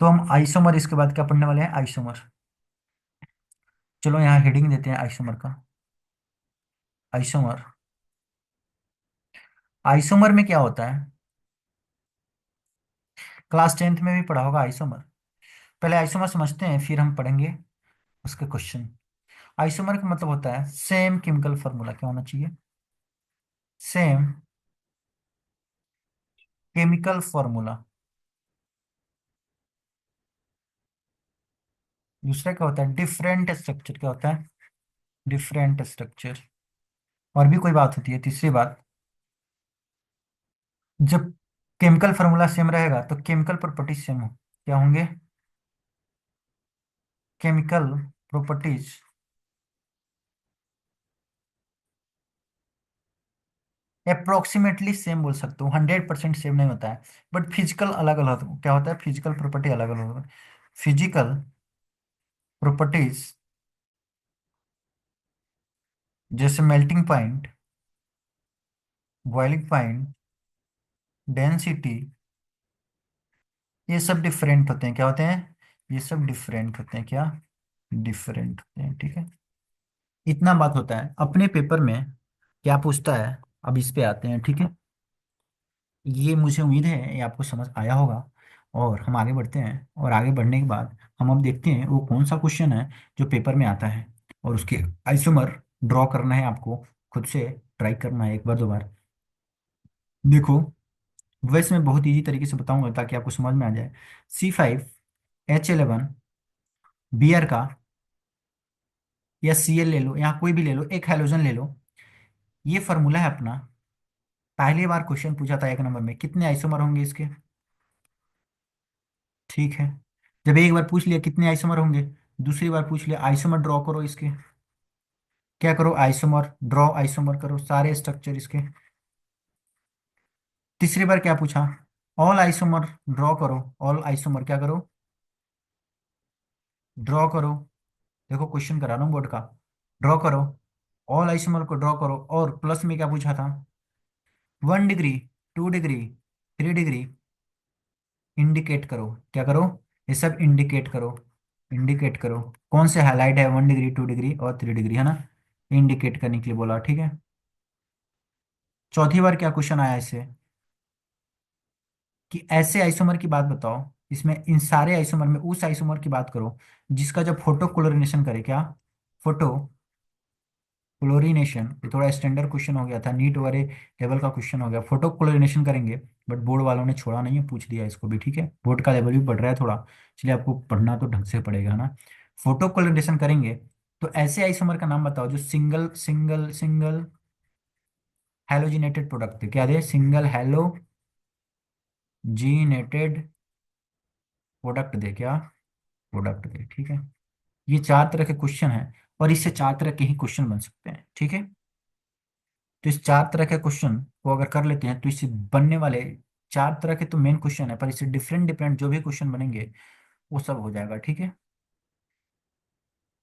तो हम आइसोमर इसके बाद क्या पढ़ने वाले हैं? आइसोमर। चलो यहाँ हेडिंग देते हैं आइसोमर का। आइसोमर, आइसोमर में क्या होता है? क्लास 10th में भी पढ़ा होगा आइसोमर। पहले आइसोमर समझते हैं, फिर हम पढ़ेंगे उसके क्वेश्चन। आइसोमर का मतलब होता है सेम केमिकल फॉर्मूला, क्या होना चाहिए? Same chemical formula. दूसरा क्या होता है? Different structure. क्या होता है? Different structure. और भी कोई बात होती है? तीसरी बात, जब केमिकल फॉर्मूला सेम रहेगा तो केमिकल प्रॉपर्टीज सेम हो, क्या होंगे? केमिकल प्रॉपर्टीज अप्रोक्सीमेटली सेम बोल सकते हो, 100% सेम नहीं होता है। बट फिजिकल अलग अलग क्या होता है? फिजिकल प्रॉपर्टी अलग अलग होता है। फिजिकल प्रॉपर्टीज जैसे melting point, boiling point, density, ये सब डिफरेंट होते हैं। क्या होते हैं? ये सब डिफरेंट होते हैं। क्या? डिफरेंट होते हैं। ठीक है। इतना बात होता है। अपने पेपर में क्या पूछता है, अब इस पे आते हैं। ठीक है। ये मुझे उम्मीद है ये आपको समझ आया होगा। और हम आगे बढ़ते हैं, और आगे बढ़ने के बाद हम अब देखते हैं वो कौन सा क्वेश्चन है जो पेपर में आता है, और उसके आइसोमर ड्रॉ करना है आपको, खुद से ट्राई करना है एक बार दो बार। देखो, वैसे मैं बहुत इजी तरीके से बताऊंगा ताकि आपको समझ में आ जाए। C5H11 Br का, या Cl ले लो, यहाँ कोई भी ले लो, एक हैलोजन ले लो। ये फॉर्मूला है अपना। पहली बार क्वेश्चन पूछा था 1 नंबर में, कितने आइसोमर होंगे इसके। ठीक है, जब एक बार पूछ लिया कितने आइसोमर होंगे, दूसरी बार पूछ लिया आइसोमर ड्रॉ करो इसके। क्या करो, आइसोमर ड्रॉ, आइसोमर करो सारे स्ट्रक्चर इसके। तीसरी बार क्या पूछा, ऑल आइसोमर ड्रॉ करो, ऑल आइसोमर क्या करो, ड्रॉ करो। देखो क्वेश्चन करा रहा हूँ बोर्ड का, ड्रॉ करो, ऑल आइसोमर को ड्रॉ करो, और प्लस में क्या पूछा था, 1 डिग्री, 2 डिग्री, 3 डिग्री इंडिकेट करो। क्या करो, ये सब इंडिकेट करो, इंडिकेट करो। कौन से हाईलाइट है, 1 डिग्री, 2 डिग्री और 3 डिग्री, है ना, इंडिकेट करने के लिए बोला, ठीक है। चौथी बार क्या क्वेश्चन आया इससे, कि ऐसे आइसोमर की बात बताओ, इसमें इन सारे आइसोमर में उस आइसोमर की बात करो जिसका जब फोटो क्लोरिनेशन करे, क्या, फोटो क्लोरीनेशन। ये थोड़ा स्टैंडर्ड क्वेश्चन हो गया था, नीट वाले लेवल का क्वेश्चन हो गया, फोटो क्लोरीनेशन करेंगे। बट बोर्ड वालों ने छोड़ा नहीं है, पूछ दिया इसको भी, ठीक है, बोर्ड का लेवल भी बढ़ रहा है थोड़ा, इसलिए आपको पढ़ना तो ढंग से पड़ेगा ना। फोटो क्लोरीनेशन करेंगे तो ऐसे आइसोमर का नाम बताओ जो single single single halogenated product थे। क्या दे, सिंगल हैलोजिनेटेड प्रोडक्ट दे, क्या, प्रोडक्ट दे, ठीक है। ये चार तरह के क्वेश्चन हैं, और इससे चार तरह के ही क्वेश्चन बन सकते हैं, ठीक है। तो इस चार तरह के क्वेश्चन को अगर कर लेते हैं तो इससे बनने वाले, चार तरह के तो मेन क्वेश्चन है, पर इससे डिफरेंट डिफरेंट जो भी क्वेश्चन बनेंगे वो सब हो जाएगा, ठीक है।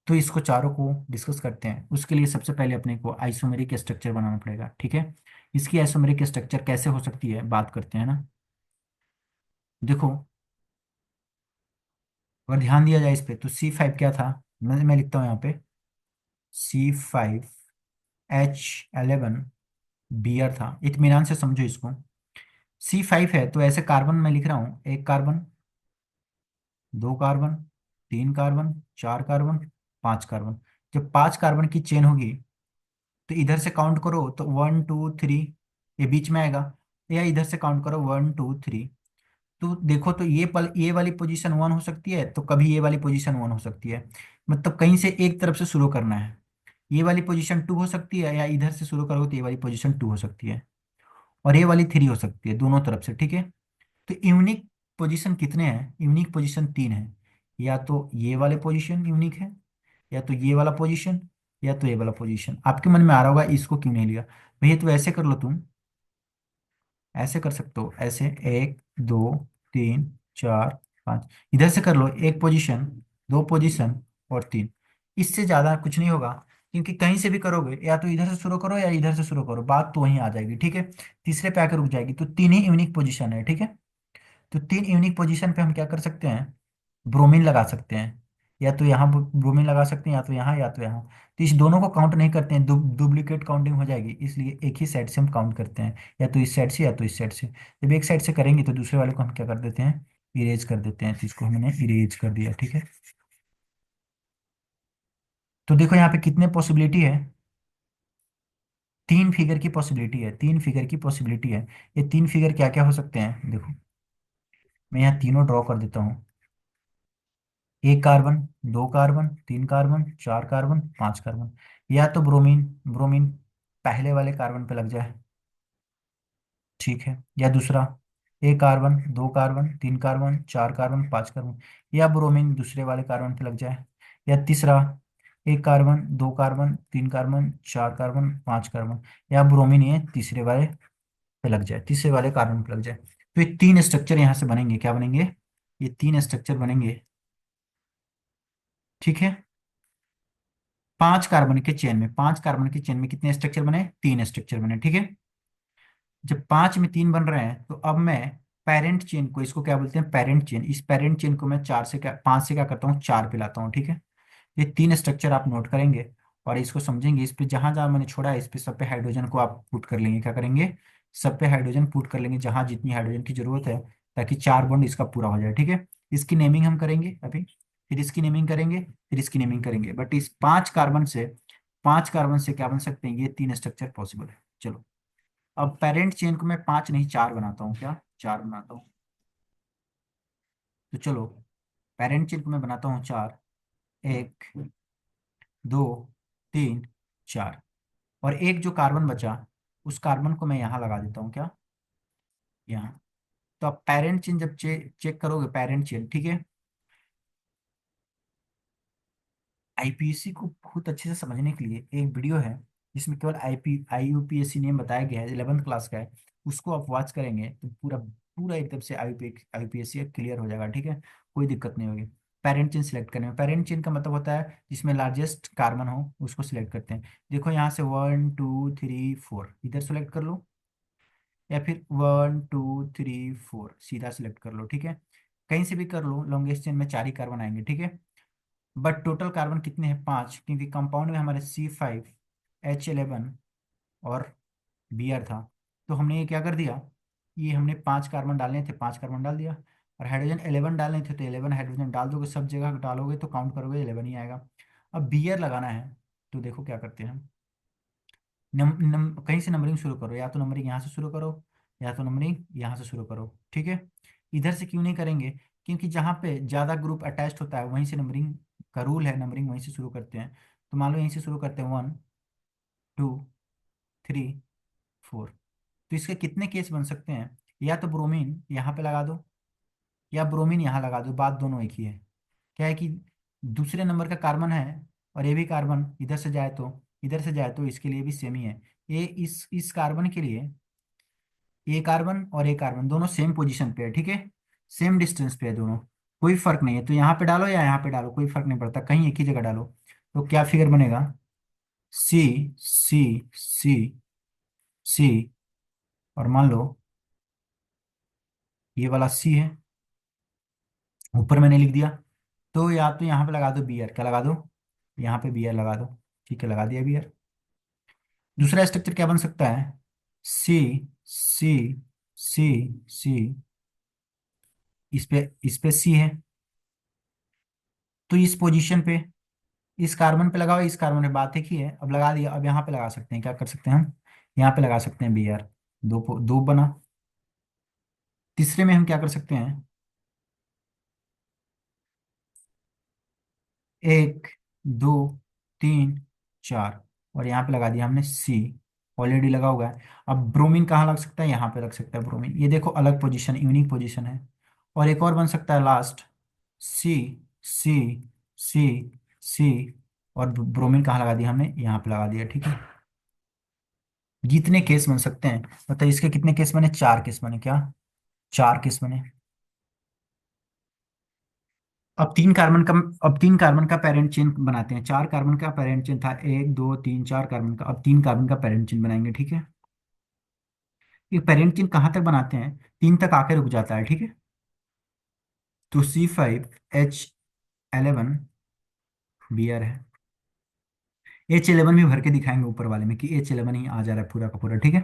तो इसको चारों को डिस्कस करते हैं। उसके लिए सबसे पहले अपने को आइसोमेरिक स्ट्रक्चर बनाना पड़ेगा, ठीक है। इसकी आइसोमेरिक स्ट्रक्चर कैसे हो सकती है बात करते हैं ना। देखो, अगर ध्यान दिया जाए इस पे, तो C5 क्या था, मैं लिखता हूँ यहाँ पे, C5H11 Br था। इत्मीनान से समझो इसको। C5 है तो ऐसे कार्बन मैं लिख रहा हूँ, एक कार्बन, दो कार्बन, तीन कार्बन, चार कार्बन, पांच कार्बन। जब पांच कार्बन की चेन होगी तो इधर से काउंट करो तो 1 2 3, ये बीच में आएगा, या इधर से काउंट करो 1 2 3। तो देखो, तो ये वाली पोजीशन 1 हो सकती है, तो कभी ये वाली पोजीशन 1 हो सकती है। मतलब कहीं से एक तरफ से शुरू करना है। ये वाली पोजीशन 2 हो सकती है, या इधर से शुरू करोगे तो ये वाली पोजीशन 2 हो सकती है, और ये वाली 3 हो सकती है, दोनों तरफ से, ठीक है। तो यूनिक पोजीशन कितने हैं, यूनिक पोजीशन 3 है। या तो ये वाले पोजीशन यूनिक है, या तो ये वाला पोजीशन, या तो ये वाला पोजीशन। आपके मन में आ रहा होगा इसको क्यों नहीं लिया भैया, तो ऐसे कर लो तुम, ऐसे कर सकते हो, ऐसे 1 2 3 4 5, इधर से कर लो, एक पोजीशन, दो पोजीशन और तीन। इससे ज्यादा कुछ नहीं होगा, क्योंकि कहीं से भी करोगे, या तो इधर से शुरू करो या इधर से शुरू करो, बात तो वहीं आ जाएगी, ठीक है। तीसरे पे आकर रुक जाएगी, तो तीन ही यूनिक पोजीशन है, ठीक है। तो तीन यूनिक पोजीशन पे हम क्या कर सकते हैं, ब्रोमीन लगा सकते हैं। या तो यहाँ ब्रोमीन लगा सकते हैं, या तो यहाँ, या तो यहाँ। तो इस दोनों को काउंट नहीं करते हैं, डुप्लीकेट काउंटिंग हो जाएगी, इसलिए एक ही साइड से हम काउंट करते हैं, या तो इस साइड से या तो इस साइड से। जब एक साइड से करेंगे तो दूसरे वाले को हम क्या कर देते हैं, इरेज कर देते हैं, तो इसको हमने इरेज कर दिया, ठीक है। तो देखो यहाँ पे कितने पॉसिबिलिटी है, तीन फिगर की पॉसिबिलिटी है, तीन फिगर की पॉसिबिलिटी है। ये तीन फिगर क्या क्या हो सकते हैं, देखो मैं यहाँ तीनों ड्रॉ कर देता हूँ। एक कार्बन, दो कार्बन, तीन कार्बन, चार कार्बन, पांच कार्बन। या तो ब्रोमीन, ब्रोमीन पहले वाले कार्बन पे लग जाए, ठीक है। या दूसरा, एक कार्बन, दो कार्बन, तीन कार्बन, चार कार्बन, पांच कार्बन, या ब्रोमीन दूसरे वाले कार्बन पे लग जाए। या तीसरा, एक कार्बन, दो कार्बन, तीन कार्बन, चार कार्बन, पांच कार्बन, या ब्रोमीन ये तीसरे वाले पे लग जाए, तीसरे वाले कार्बन पे लग जाए। तो ये तीन स्ट्रक्चर यहाँ से बनेंगे, क्या बनेंगे, ये तीन स्ट्रक्चर बनेंगे, ठीक है। पांच कार्बन के चेन में, पांच कार्बन के चेन में कितने स्ट्रक्चर बने, तीन स्ट्रक्चर बने, ठीक है। जब पांच में तीन बन रहे हैं तो अब मैं पेरेंट चेन को, इसको क्या बोलते हैं, पेरेंट चेन, इस पेरेंट चेन को मैं चार से क्या, पांच से क्या करता हूँ, चार पे लाता हूँ, ठीक है। ये तीन स्ट्रक्चर आप नोट करेंगे और इसको समझेंगे, इस पे जहां जहां मैंने छोड़ा है इस पे सब पे हाइड्रोजन को आप पुट कर लेंगे, क्या करेंगे, सब पे हाइड्रोजन पुट कर लेंगे जहां जितनी हाइड्रोजन की जरूरत है, ताकि चार बॉन्ड इसका पूरा हो जाए, ठीक है। इसकी नेमिंग हम करेंगे अभी, फिर इसकी नेमिंग करेंगे, फिर इसकी नेमिंग करेंगे। बट इस 5 कार्बन से क्या बन सकते हैं, ये 3 स्ट्रक्चर पॉसिबल है। चलो, अब पेरेंट चेन को मैं 5 नहीं 4 बनाता हूँ, क्या 4 बनाता हूँ। तो चलो, पेरेंट चेन को मैं बनाता हूँ 4, 1, 2, 3, 4। और एक जो कार्बन बचा, उस कार्बन को मैं यहाँ लगा देता हूँ, क्या यहाँ। तो अब पेरेंट चेन जब चेक करोगे, पेरेंट चेन, ठीक है। आईपीएससी को बहुत अच्छे से समझने के लिए एक वीडियो है जिसमें केवल आईयूपीएससी नेम बताया गया है, 11th क्लास का है। उसको आप वॉच करेंगे तो पूरा पूरा एकदम से आईयूपीएससी क्लियर हो जाएगा, ठीक है। कोई दिक्कत नहीं होगी। पेरेंट चेन सिलेक्ट करने में, पेरेंट चेन का मतलब होता है जिसमें लार्जेस्ट कार्बन हो उसको सिलेक्ट करते हैं। देखो यहाँ से 1 2 3 4 इधर सेलेक्ट कर लो, या फिर 1 2 3 4 सीधा सिलेक्ट कर लो, ठीक है। कहीं से भी कर लो, लॉन्गेस्ट चेन में 4 ही कार्बन आएंगे, ठीक है। बट टोटल कार्बन कितने हैं, 5, क्योंकि कंपाउंड में हमारे C5H11 और Br था। तो हमने ये क्या कर दिया, ये हमने 5 कार्बन डालने थे, 5 कार्बन डाल दिया। और हाइड्रोजन 11 डालने थे, तो 11 हाइड्रोजन डाल दोगे, सब जगह डालोगे तो काउंट करोगे 11 ही आएगा। अब Br लगाना है, तो देखो क्या करते हैं हम। कहीं से नंबरिंग शुरू करो, या तो नंबरिंग यहाँ से शुरू करो, या तो नंबरिंग यहाँ से शुरू करो, ठीक है। इधर से क्यों नहीं करेंगे, क्योंकि जहाँ पे ज़्यादा ग्रुप अटैच्ड होता है वहीं से नंबरिंग का रूल है, नंबरिंग वहीं से शुरू करते हैं। तो मान लो यहीं से शुरू करते हैं, 1 2 3 4। तो इसके कितने केस बन सकते हैं, या तो ब्रोमीन यहाँ पे लगा दो, या ब्रोमीन यहाँ लगा दो, बात दोनों एक ही है। क्या है कि दूसरे नंबर का कार्बन है, और ये भी कार्बन इधर से जाए तो इसके लिए भी सेम ही है। ये इस कार्बन के लिए ए कार्बन और ए कार्बन दोनों सेम पोजीशन पे है, ठीक है। सेम डिस्टेंस पे है दोनों, कोई फर्क नहीं है। तो यहाँ पे डालो या यहाँ पे डालो, कोई फर्क नहीं पड़ता, कहीं एक ही जगह डालो। तो क्या फिगर बनेगा, सी सी सी सी, और मान लो ये वाला सी है, ऊपर मैंने लिख दिया। तो या तो यहाँ पे लगा दो बी आर, क्या लगा दो, यहाँ पे बी आर लगा दो, ठीक है, लगा दिया बी आर। दूसरा स्ट्रक्चर क्या बन सकता है, सी सी सी सी, इस पे सी है, तो इस पोजीशन पे इस कार्बन पे लगाओ, इस कार्बन पे, बात एक ही है। अब लगा दिया, अब यहाँ पे लगा सकते हैं, क्या कर सकते हैं हम, यहाँ पे लगा सकते हैं बी आर। दो बना। तीसरे में हम क्या कर सकते हैं, 1 2 3 4, और यहाँ पे लगा दिया हमने सी, ऑलरेडी लगा हुआ है। अब ब्रोमीन कहाँ लग सकता है, यहाँ पे लग सकता है ब्रोमीन, ये देखो अलग पोजीशन, यूनिक पोजीशन है। और एक और बन सकता है लास्ट, सी सी सी सी, और ब्रोमीन कहाँ लगा दिया हमने, यहाँ पे लगा दिया, ठीक है। जितने केस बन सकते हैं, मतलब इसके कितने केस बने, 4 केस बने, क्या 4 केस बने। अब 3 कार्बन का पेरेंट चेन बनाते हैं। 4 कार्बन का पेरेंट चेन था, 1 2 3 4 कार्बन का, अब 3 कार्बन का पेरेंट चेन बनाएंगे, ठीक है। ये पेरेंट चेन कहाँ तक बनाते हैं, 3 तक आके रुक जाता है, ठीक है। तो C5H11 Br है। H11 भी भर के दिखाएंगे ऊपर वाले में कि H11 ही आ जा रहा है पूरा का पूरा, ठीक है।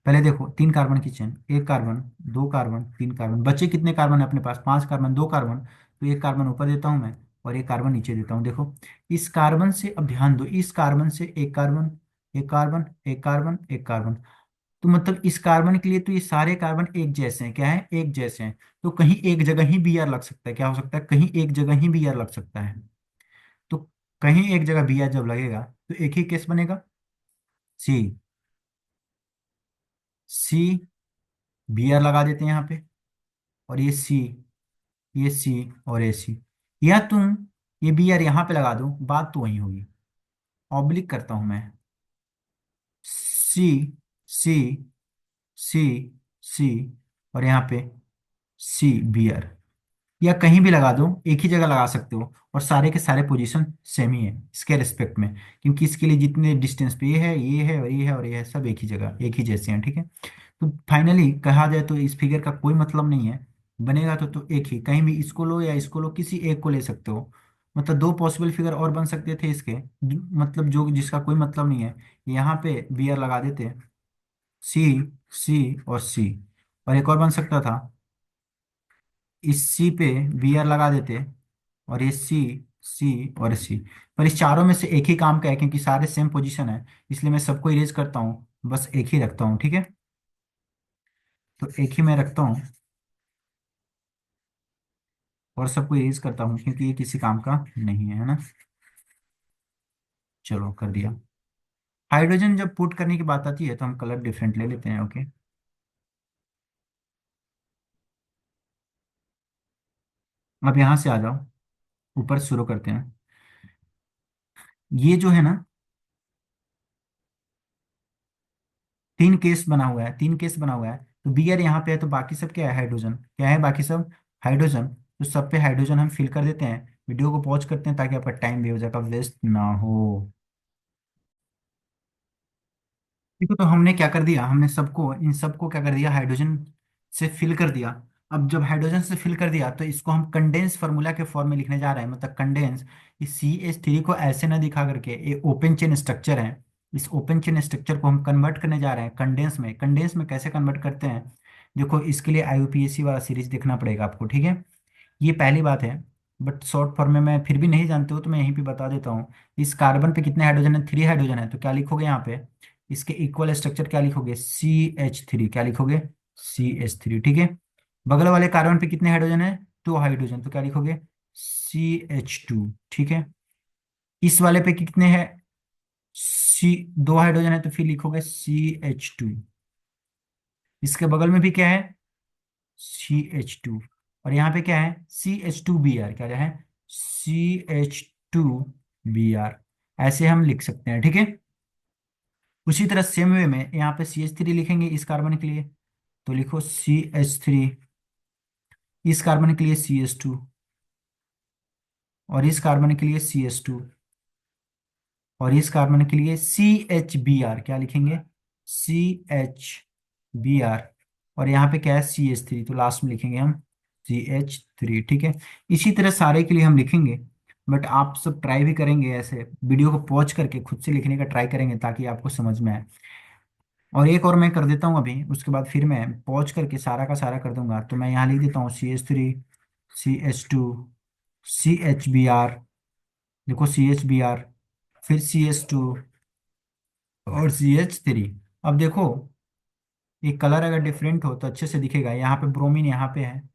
पहले देखो 3 कार्बन की चेन, 1 कार्बन, 2 कार्बन, 3 कार्बन, बचे कितने कार्बन है अपने पास, 5 कार्बन, 2 कार्बन। तो 1 कार्बन ऊपर देता हूँ मैं, और 1 कार्बन नीचे देता हूँ। देखो इस कार्बन से, अब ध्यान दो, इस कार्बन से 1 कार्बन, 1 कार्बन, 1 कार्बन, 1 कार्बन। तो मतलब इस कार्बन के लिए तो ये सारे कार्बन एक जैसे हैं, क्या है, एक जैसे हैं। तो कहीं एक जगह ही बी आर लग सकता है, क्या हो सकता है, कहीं एक जगह ही बी आर लग सकता है। तो कहीं एक जगह बी आर जब लगेगा तो एक ही केस बनेगा, सी सी, बी आर लगा देते हैं यहाँ पे। और ये सी, ये सी, और ये सी, या तुम ये बी आर यहाँ पे लगा दो, बात तो वही होगी। ऑब्लिक करता हूं मैं, सी सी सी सी, और यहाँ पे सी बी आर, या कहीं भी लगा दो, एक ही जगह लगा सकते हो। और सारे के सारे पोजीशन सेम ही है इसके रिस्पेक्ट में, क्योंकि इसके लिए जितने डिस्टेंस पे ये है, ये है, और ये है, और ये है, सब एक ही जगह एक ही जैसे हैं, ठीक है। तो फाइनली कहा जाए तो इस फिगर का कोई मतलब नहीं है। बनेगा तो एक ही, कहीं भी इसको लो या इसको लो, किसी एक को ले सकते हो। मतलब दो पॉसिबल फिगर और बन सकते थे इसके, मतलब जो जिसका कोई मतलब नहीं है। यहाँ पे बी आर लगा देते, सी सी और सी। और एक और बन सकता था, इस सी पे वी आर लगा देते, और ये सी, सी और सी। पर इस चारों में से एक ही काम का है, क्योंकि सारे सेम पोजीशन है, इसलिए मैं सबको इरेज करता हूँ, बस एक ही रखता हूँ, ठीक है। तो एक ही मैं रखता हूँ और सबको इरेज करता हूँ, क्योंकि ये किसी काम का नहीं है ना। चलो कर दिया। हाइड्रोजन जब पुट करने की बात आती है तो हम कलर डिफरेंट ले लेते हैं, ओके। अब यहाँ से आ जाओ, ऊपर शुरू करते हैं। ये जो है ना, तीन केस बना हुआ है, तीन केस बना हुआ है। तो बी आर यहाँ पे है, तो बाकी सब क्या है, हाइड्रोजन, क्या है बाकी सब, हाइड्रोजन। तो सब पे हाइड्रोजन हम फिल कर देते हैं। वीडियो को पॉज करते हैं ताकि आपका टाइम भी हो जाएगा, वेस्ट ना हो। देखो, तो हमने क्या कर दिया, हमने सबको, इन सबको क्या कर दिया, हाइड्रोजन से फिल कर दिया। अब जब हाइड्रोजन से फिल कर दिया तो इसको हम कंडेंस फार्मूला के फॉर्म में लिखने जा रहे हैं, मतलब कंडेंस। इस CH3 को ऐसे ना दिखा करके, ये ओपन चेन स्ट्रक्चर है, इस ओपन चेन स्ट्रक्चर को हम कन्वर्ट करने जा रहे हैं कंडेंस में। कंडेंस में कैसे कन्वर्ट करते हैं, देखो इसके लिए IUPAC वाला सीरीज देखना पड़ेगा आपको, ठीक है। ये पहली बात है। बट शॉर्ट फॉर्म में मैं फिर भी नहीं जानते हो तो मैं यहीं पे बता देता हूँ। इस कार्बन पे कितने हाइड्रोजन है, 3 हाइड्रोजन है, तो क्या लिखोगे यहाँ पे, इसके इक्वल स्ट्रक्चर क्या लिखोगे, CH3, क्या लिखोगे, CH3, ठीक है। बगल वाले कार्बन पे कितने हाइड्रोजन है, 2 हाइड्रोजन, तो क्या लिखोगे, CH2, ठीक है। इस वाले पे कितने हैं, सी 2 हाइड्रोजन है, तो फिर लिखोगे CH2। इसके बगल में भी क्या है, CH2। और यहाँ पे क्या है, CH2Br, क्या है, CH2Br। ऐसे हम लिख सकते हैं, ठीक है। उसी तरह सेम वे में यहाँ पे CH3 लिखेंगे इस कार्बन के लिए, तो लिखो CH3। इस कार्बन के लिए CH2, और इस कार्बन के लिए CH2, और इस कार्बन के लिए CHBr, क्या लिखेंगे, CHBr। और यहाँ पे क्या है, CH3, तो लास्ट में लिखेंगे हम CH3, ठीक है। इसी तरह सारे के लिए हम लिखेंगे। बट आप सब ट्राई भी करेंगे, ऐसे वीडियो को पॉज करके खुद से लिखने का ट्राई करेंगे ताकि आपको समझ में आए। और एक और मैं कर देता हूँ अभी, उसके बाद फिर मैं पॉज करके सारा का सारा कर दूंगा। तो मैं यहाँ लिख देता हूँ CH3, CH2, CHBr, देखो CHBr, फिर CH2 और CH3। अब देखो, ये कलर अगर डिफरेंट हो तो अच्छे से दिखेगा। यहाँ पे ब्रोमीन यहाँ पे है,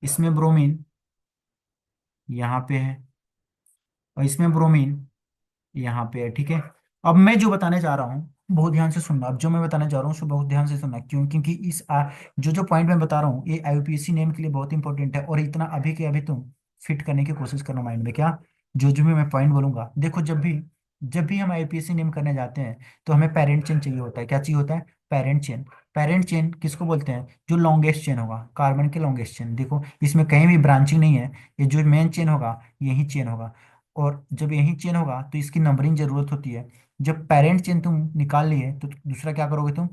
इसमें ब्रोमीन यहाँ पे है, और इसमें ब्रोमीन यहाँ पे है, ठीक है। अब मैं जो बताने जा रहा हूँ बहुत ध्यान से सुनना, अब जो मैं बताने जा रहा हूँ उसको बहुत ध्यान से सुनना, क्यों, क्योंकि जो जो पॉइंट मैं बता रहा हूँ ये IUPAC नेम के लिए बहुत इंपॉर्टेंट है। और इतना अभी के अभी तुम फिट करने की कोशिश करना माइंड में, क्या, जो जो भी मैं पॉइंट बोलूंगा। देखो, जब भी हम IUPAC नेम करने जाते हैं तो हमें पेरेंट चेन चाहिए होता है, क्या चाहिए होता है, पेरेंट चेन। पेरेंट चेन किसको बोलते हैं, जो लॉन्गेस्ट चेन होगा, कार्बन के लॉन्गेस्ट चेन। देखो इसमें कहीं भी ब्रांचिंग नहीं है, ये जो मेन चेन होगा यही चेन होगा। और जब यही चेन होगा तो इसकी नंबरिंग जरूरत होती है। जब पेरेंट चेन तुम निकाल लिए तो दूसरा क्या करोगे तुम,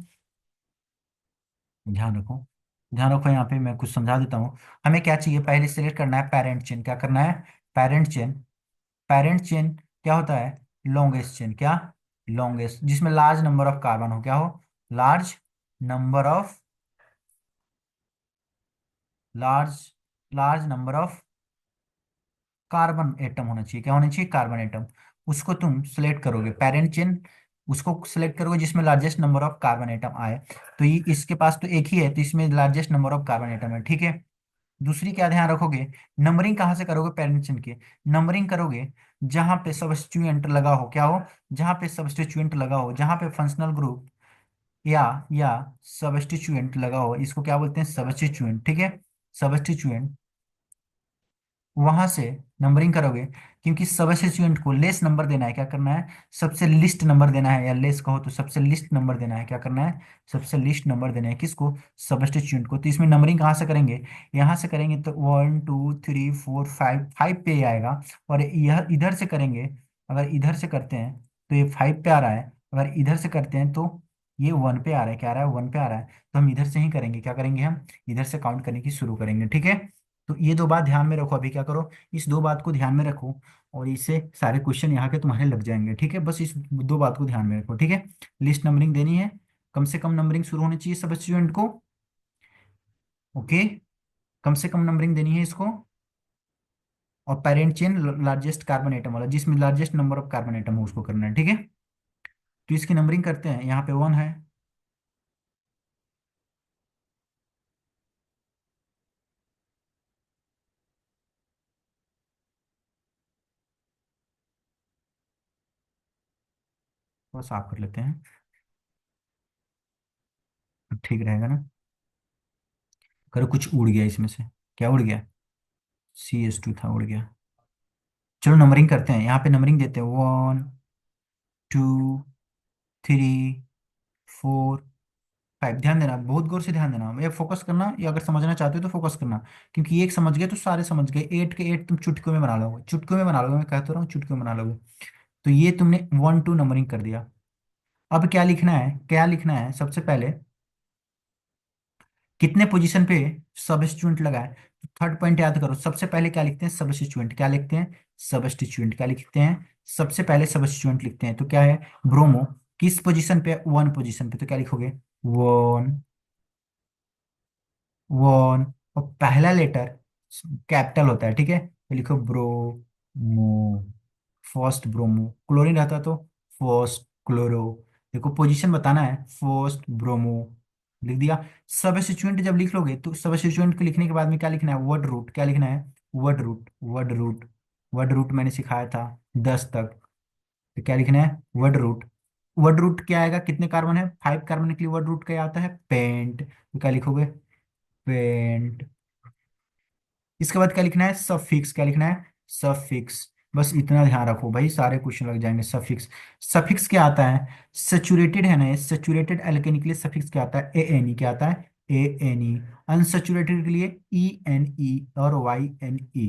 ध्यान रखो, ध्यान रखो, यहाँ पे मैं कुछ समझा देता हूँ। हमें क्या चाहिए, पहले सिलेक्ट करना है पेरेंट चेन, क्या करना है, पेरेंट चेन। पेरेंट चेन क्या होता है, लॉन्गेस्ट चेन, क्या, लॉन्गेस्ट, जिसमें लार्ज नंबर ऑफ कार्बन हो, क्या हो, large number of, large large number of carbon atom होना चाहिए, क्या होना चाहिए, कार्बन एटम। उसको तुम सिलेक्ट करोगे, पेरेंट चेन उसको सिलेक्ट करोगे जिसमें largest number of carbon atom आए। तो ये इसके पास तो एक ही है, तो इसमें largest number of carbon atom है, ठीक है। दूसरी क्या ध्यान रखोगे, नंबरिंग कहाँ से करोगे, पेरेंट चेन की नंबरिंग करोगे जहां पे सब्स्टिट्यूएंट लगा हो, क्या हो, जहां पे सब्स्टिट्यूएंट लगा हो, जहां पे फंक्शनल ग्रुप या सब्स्टिट्यूएंट लगा हो, इसको क्या बोलते हैं, सब्स्टिट्यूएंट, ठीक है, सब्स्टिट्यूएंट। वहां से नंबरिंग करोगे, क्योंकि सबस्टिट्यूएंट को लेस नंबर देना है, क्या करना है, सबसे लिस्ट नंबर देना है, या लेस कहो तो सबसे लिस्ट नंबर देना है, क्या करना है, सबसे लिस्ट नंबर देना है, किसको, सबस्टिट्यूएंट को। तो इसमें नंबरिंग कहाँ से करेंगे, यहाँ से करेंगे तो 1 2 3 4 5, 5 पे ही आएगा। और यह इधर से करेंगे, अगर इधर से करते हैं तो ये 5 पे आ रहा है, अगर इधर से करते हैं तो ये 1 पे आ रहा है, क्या आ रहा है, 1 पे आ रहा है। तो हम इधर से ही करेंगे, क्या करेंगे, हम इधर से काउंट करने की शुरू करेंगे, ठीक है। तो ये दो बात ध्यान में रखो, अभी क्या करो, इस दो बात को ध्यान में रखो, और इससे सारे क्वेश्चन यहाँ के तुम्हारे लग जाएंगे, ठीक है। बस इस दो बात को ध्यान में रखो, ठीक है। लिस्ट नंबरिंग देनी है, कम से कम नंबरिंग शुरू होनी चाहिए सब्स्टिट्यूएंट को। ओके, कम से कम नंबरिंग देनी है इसको। और parent chain largest carbon atom वाला, जिसमें largest number of carbon atom हो उसको करना है, ठीक है। तो इसकी नंबरिंग करते हैं, यहाँ पे 1 है। वो साफ कर लेते हैं, ठीक रहेगा ना। करो, कुछ उड़ गया इसमें से। क्या उड़ गया? CS2 था, उड़ गया। चलो नंबरिंग करते हैं, यहाँ पे नंबरिंग देते हैं 1 2 3 4 5। ध्यान देना, बहुत गौर से ध्यान देना, ये फोकस करना, ये अगर समझना चाहते हो तो फोकस करना। क्योंकि एक समझ गए तो सारे समझ गए, 8 के 8 तुम चुटकियों में बना लोगे, चुटकियों में बना लोगे, मैं कहता रहा हूँ चुटकियों में बना लोगे। तो ये तुमने 1 2 नंबरिंग कर दिया। अब क्या लिखना है, क्या लिखना है सबसे पहले, कितने पोजीशन पे सबस्टिट्यूएंट लगा है। तो थर्ड पॉइंट याद करो, सबसे पहले क्या लिखते हैं, सबस्टिट्यूएंट। क्या लिखते हैं? सबस्टिट्यूएंट। क्या लिखते हैं? सबसे पहले सबस्टिट्यूएंट लिखते हैं, तो क्या है, ब्रोमो। किस पोजीशन पे? 1 पोजीशन पे, तो क्या लिखोगे, 1 1। और पहला लेटर कैपिटल होता है, ठीक है, तो लिखो ब्रोमो। फर्स्ट ब्रोमो, क्लोरीन रहता तो फर्स्ट क्लोरो। देखो पोजीशन बताना है, फर्स्ट ब्रोमो लिख दिया। सबस्टिट्यूएंट जब लिख लोगे तो सबस्टिट्यूएंट को लिखने के बाद में क्या लिखना है, वर्ड रूट। क्या लिखना है? Word root, word root. Word root मैंने सिखाया था 10 तक। तो क्या लिखना है, वर्ड रूट। वर्ड रूट क्या आएगा, कितने कार्बन है, 5 कार्बन के लिए वर्ड रूट क्या आता है, पेंट। तो क्या लिखोगे, पेंट। इसके बाद क्या लिखना है, सफिक्स। क्या लिखना है, सफिक्स। बस इतना ध्यान रखो भाई, सारे क्वेश्चन लग जाएंगे। सफिक्स, सफिक्स क्या आता है, सेचुरेटेड है ना, ये सेचुरेटेड एल्केन के लिए सफिक्स क्या आता है, ANE। क्या आता है, ANE। अनसेचुरेटेड के लिए ENE और YNE।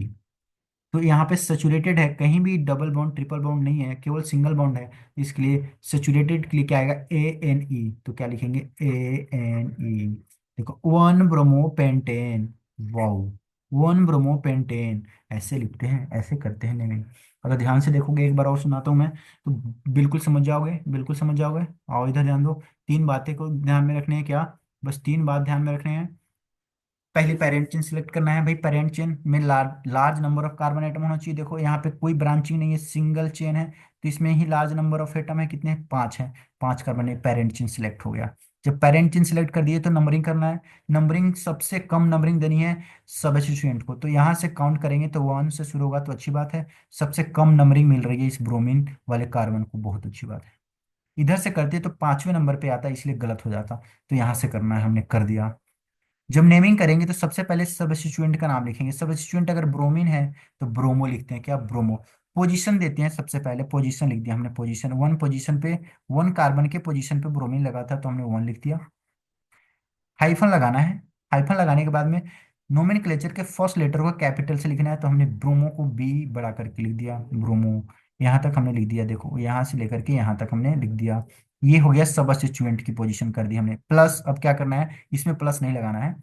तो यहाँ पे सेचुरेटेड है, कहीं भी डबल बॉन्ड ट्रिपल बॉन्ड नहीं है, केवल सिंगल बॉन्ड है, इसके लिए सेचुरेटेड के लिए क्या आएगा, ANE। तो क्या लिखेंगे, ANE। देखो 1 ब्रोमोपेंटेन। Wow, 1 bromopentane. ऐसे लिखते हैं, ऐसे करते हैं, नहीं। अगर ध्यान से देखोगे, एक बार और सुनाता हूँ मैं, तो बिल्कुल समझ जाओगे, बिल्कुल समझ जाओगे। आओ इधर ध्यान दो, 3 बातें को ध्यान में रखने हैं, क्या, बस 3 बात ध्यान में रखने हैं। पहले पेरेंट चेन सिलेक्ट करना है भाई, पेरेंट चेन में large large number of carbon atom होना चाहिए। देखो यहाँ पे कोई ब्रांचिंग नहीं है, सिंगल चेन है, तो इसमें ही लार्ज नंबर ऑफ एटम है, कितने, 5 है। 5 कार्बन, पेरेंट चेन सिलेक्ट हो गया। जब पेरेंट चेन सिलेक्ट कर दिए तो नंबरिंग करना है। नंबरिंग सबसे कम नंबरिंग देनी है सबस्टिट्यूएंट को, तो यहाँ से काउंट करेंगे तो 1 से शुरू होगा, तो अच्छी बात है। सबसे कम नंबरिंग मिल रही है इस ब्रोमीन वाले कार्बन को, बहुत अच्छी बात है। इधर से करते तो 5वें नंबर पे आता, इसलिए गलत हो जाता। तो यहाँ से करना है, हमने कर दिया। जब नेमिंग करेंगे तो सबसे पहले सबस्टिट्यूएंट का नाम लिखेंगे। सबस्टिट्यूएंट अगर ब्रोमीन है तो ब्रोमो लिखते हैं, क्या, ब्रोमो। पोजीशन देते हैं, सबसे पहले पोजीशन लिख दिया हमने, पोजीशन 1 पोजीशन पे, 1 कार्बन के पोजीशन पे ब्रोमीन लगा था, तो हमने 1 लिख दिया। हाइफन लगाना है, हाइफन लगाने के बाद में नोमेनक्लेचर के फर्स्ट लेटर को कैपिटल से लिखना है, तो हमने ब्रोमो को B बड़ा करके लिख दिया, ब्रोमो। यहाँ तक हमने लिख दिया, देखो यहाँ से लेकर के यहाँ तक हमने लिख दिया। ये हो गया सबस्टिट्यूएंट की पोजीशन कर दी हमने। प्लस अब क्या करना है, इसमें प्लस नहीं लगाना है,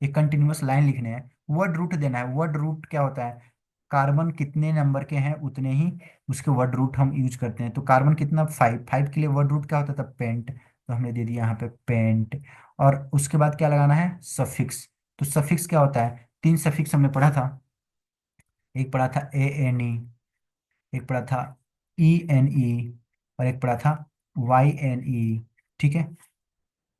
एक कंटिन्यूअस लाइन लिखने हैं। वर्ड रूट देना है, वर्ड रूट क्या होता है, कार्बन कितने नंबर के हैं उतने ही उसके वर्ड रूट हम यूज करते हैं। तो कार्बन कितना, 5, 5 के लिए वर्ड रूट क्या होता था, पेंट। तो हमने दे दिया यहाँ पे पेंट। और उसके बाद क्या लगाना है, सफिक्स। तो सफिक्स क्या होता है, 3 सफिक्स हमने पढ़ा था। एक पढ़ा था ANE, एक पढ़ा था ENE, और एक पढ़ा था YNE, ठीक है।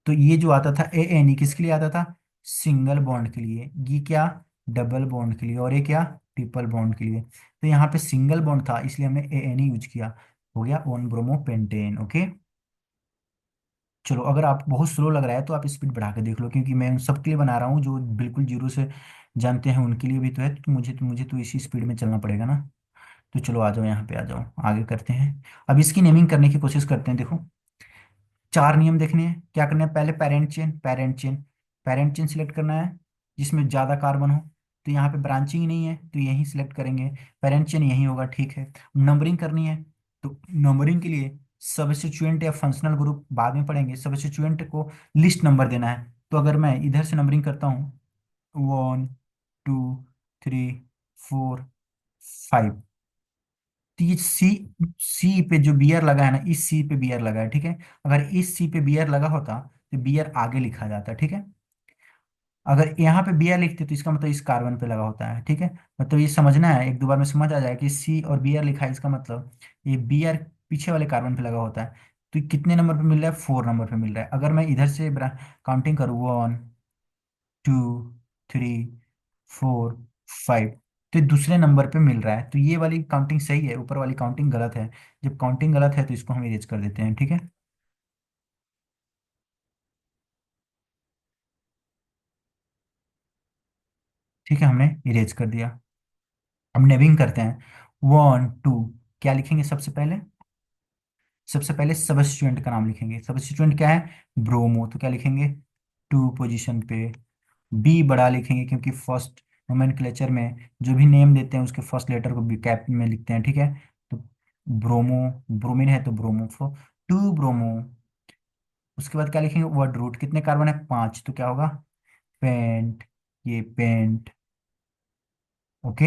तो ये जो आता था ANE किसके लिए आता था, सिंगल बॉन्ड के लिए। ये क्या, डबल बॉन्ड के लिए। और ये क्या, ट्रिपल बॉन्ड के लिए। तो यहाँ पे सिंगल बॉन्ड था, इसलिए हमने ANE यूज किया। हो गया 1 ब्रोमोपेंटेन। ओके। चलो, अगर आप बहुत स्लो लग रहा है तो आप स्पीड बढ़ा के देख लो, क्योंकि मैं उन सबके लिए बना रहा हूँ जो बिल्कुल जीरो से जानते हैं, उनके लिए भी तो है। तो मुझे तो इसी स्पीड में चलना पड़ेगा ना। तो चलो आ जाओ, यहाँ पे आ जाओ, आगे करते हैं। अब इसकी नेमिंग करने की कोशिश करते हैं। देखो 4 नियम देखने हैं, क्या करना है, पहले parent chain, parent chain, parent chain select करना है जिसमें ज़्यादा कार्बन हो। तो यहाँ पे ब्रांचिंग नहीं है, तो यहीं सिलेक्ट करेंगे, पेरेंट चेन यहीं होगा, ठीक है। नंबरिंग करनी है, तो नंबरिंग के लिए सबस्टिट्यूएंट या फंक्शनल ग्रुप बाद में पढ़ेंगे, सबस्टिट्यूएंट को लिस्ट नंबर देना है। तो अगर मैं इधर से नंबरिंग करता हूँ, 1 2 3 4 5, सी सी पे जो बियर लगा है ना, इस सी पे बियर लगा है, ठीक है। अगर इस सी पे बियर लगा होता तो बियर आगे लिखा जाता, ठीक है। अगर यहाँ पे बियर लिखते तो इसका मतलब इस कार्बन पे लगा होता है, ठीक है। मतलब ये समझना है, एक दो बार में समझ आ जाए कि सी और बियर लिखा है, इसका मतलब ये बियर पीछे वाले कार्बन पे लगा होता है। तो ये कितने नंबर पे मिल रहा है? 4 नंबर पे मिल रहा है। अगर मैं इधर से काउंटिंग करूँ, 1, 2, 3, 4, 5, तो ये दूसरे नंबर पे मिल रहा है। तो ये वाली काउंटिंग सही है, ऊपर वाली काउंटिंग गलत है। जब काउंटिंग गलत है तो इसको हम इरेज कर देते हैं, ठीक है। ठीक है, हमने इरेज कर दिया। अब नेमिंग करते हैं। 1, 2, क्या लिखेंगे सबसे पहले? सबसे पहले सबस्टिट्यूएंट का नाम लिखेंगे। सबस्टिट्यूएंट क्या है? ब्रोमो। तो क्या लिखेंगे? 2 पोजीशन पे। बी बड़ा लिखेंगे क्योंकि फर्स्ट नोमेनक्लेचर में जो भी नेम देते हैं उसके फर्स्ट लेटर को बी कैप में लिखते हैं, ठीक है। तो ब्रोमो, ब्रोमीन है तो ब्रोमो, 2 ब्रोमो। उसके बाद क्या लिखेंगे? Word root. कितने कार्बन है? 5, तो क्या होगा? पेंट। ये पेंट। ओके।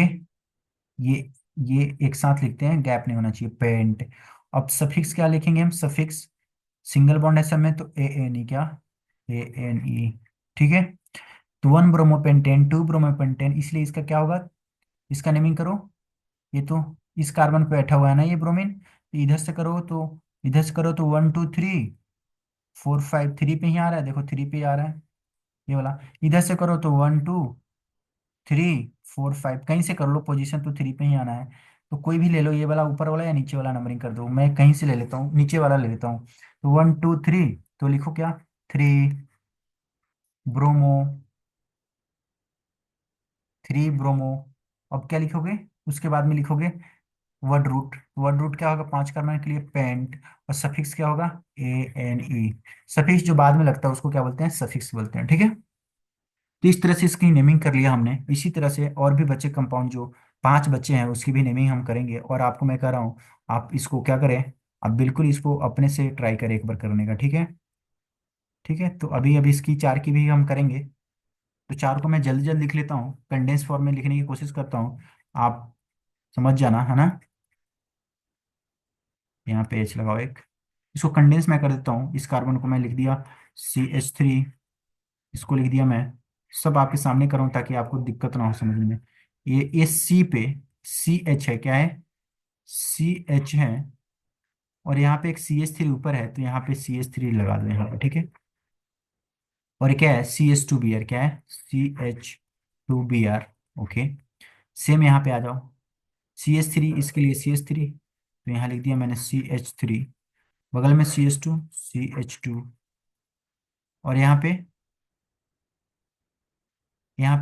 ये ये एक साथ लिखते हैं, गैप नहीं होना चाहिए, पेंट। अब सफिक्स क्या लिखेंगे हम? सफिक्स सिंगल बॉन्ड है सब में, तो ए एन ई, क्या? ए एन ई, ठीक है। तो 1 ब्रोमोपेंटेन, 2 ब्रोमोपेंटेन, इसलिए इसका क्या होगा? इसका नेमिंग करो। ये तो इस कार्बन पे बैठा हुआ है ना ये ब्रोमीन, तो इधर से करो तो, इधर से करो तो 1, 2, 3, 4, 5, 3 पे ही आ रहा है, देखो 3 पे ही आ रहा है ये वाला। इधर से करो तो 1, 2, 3, 4, 5, कहीं से कर लो, पोजीशन तो 3 पे ही आना है। तो कोई भी ले लो, ये वाला ऊपर वाला या नीचे वाला नंबरिंग कर दो। मैं कहीं से ले लेता हूँ, नीचे वाला ले लेता हूँ। तो 1, 2, 3, तो लिखो क्या? 3 ब्रोमो, 3 ब्रोमो। अब क्या लिखोगे? उसके बाद में लिखोगे वर्ड रूट। वर्ड रूट क्या होगा? 5 कार्बन के लिए पेंट। और सफिक्स क्या होगा? A N E. सफिक्स जो बाद में लगता है उसको क्या बोलते हैं? सफिक्स बोलते हैं, ठीक है। तो इस तरह से इसकी नेमिंग कर लिया हमने। इसी तरह से और भी बच्चे कंपाउंड जो 5 बच्चे हैं उसकी भी नेमिंग हम करेंगे। और आपको मैं कह रहा हूँ, आप इसको क्या करें, आप बिल्कुल इसको अपने से ट्राई करें एक बार करने का, ठीक है। ठीक है, तो अभी अभी इसकी 4 की भी हम करेंगे। तो 4 को मैं जल्दी जल्दी लिख लेता हूँ, कंडेंस फॉर्म में लिखने की कोशिश करता हूँ, आप समझ जाना, है ना। यहाँ पे एच लगाओ एक। इसको कंडेंस मैं कर देता हूँ। इस कार्बन को मैं लिख दिया CH3, इसको लिख दिया मैं। सब आपके सामने करूँ ताकि आपको दिक्कत ना हो समझने में। ये सी पे CH है, क्या है? CH है। और यहाँ पे एक CH3 ऊपर है, तो यहाँ पे CH3 लगा दो यहाँ पे, ठीक है। और ये क्या है? CH2Br, क्या है? CH2Br। ओके। सेम यहाँ पे आ जाओ, CH3, इसके लिए CH3, तो यहाँ लिख दिया मैंने CH3। बगल में CH2, और यहाँ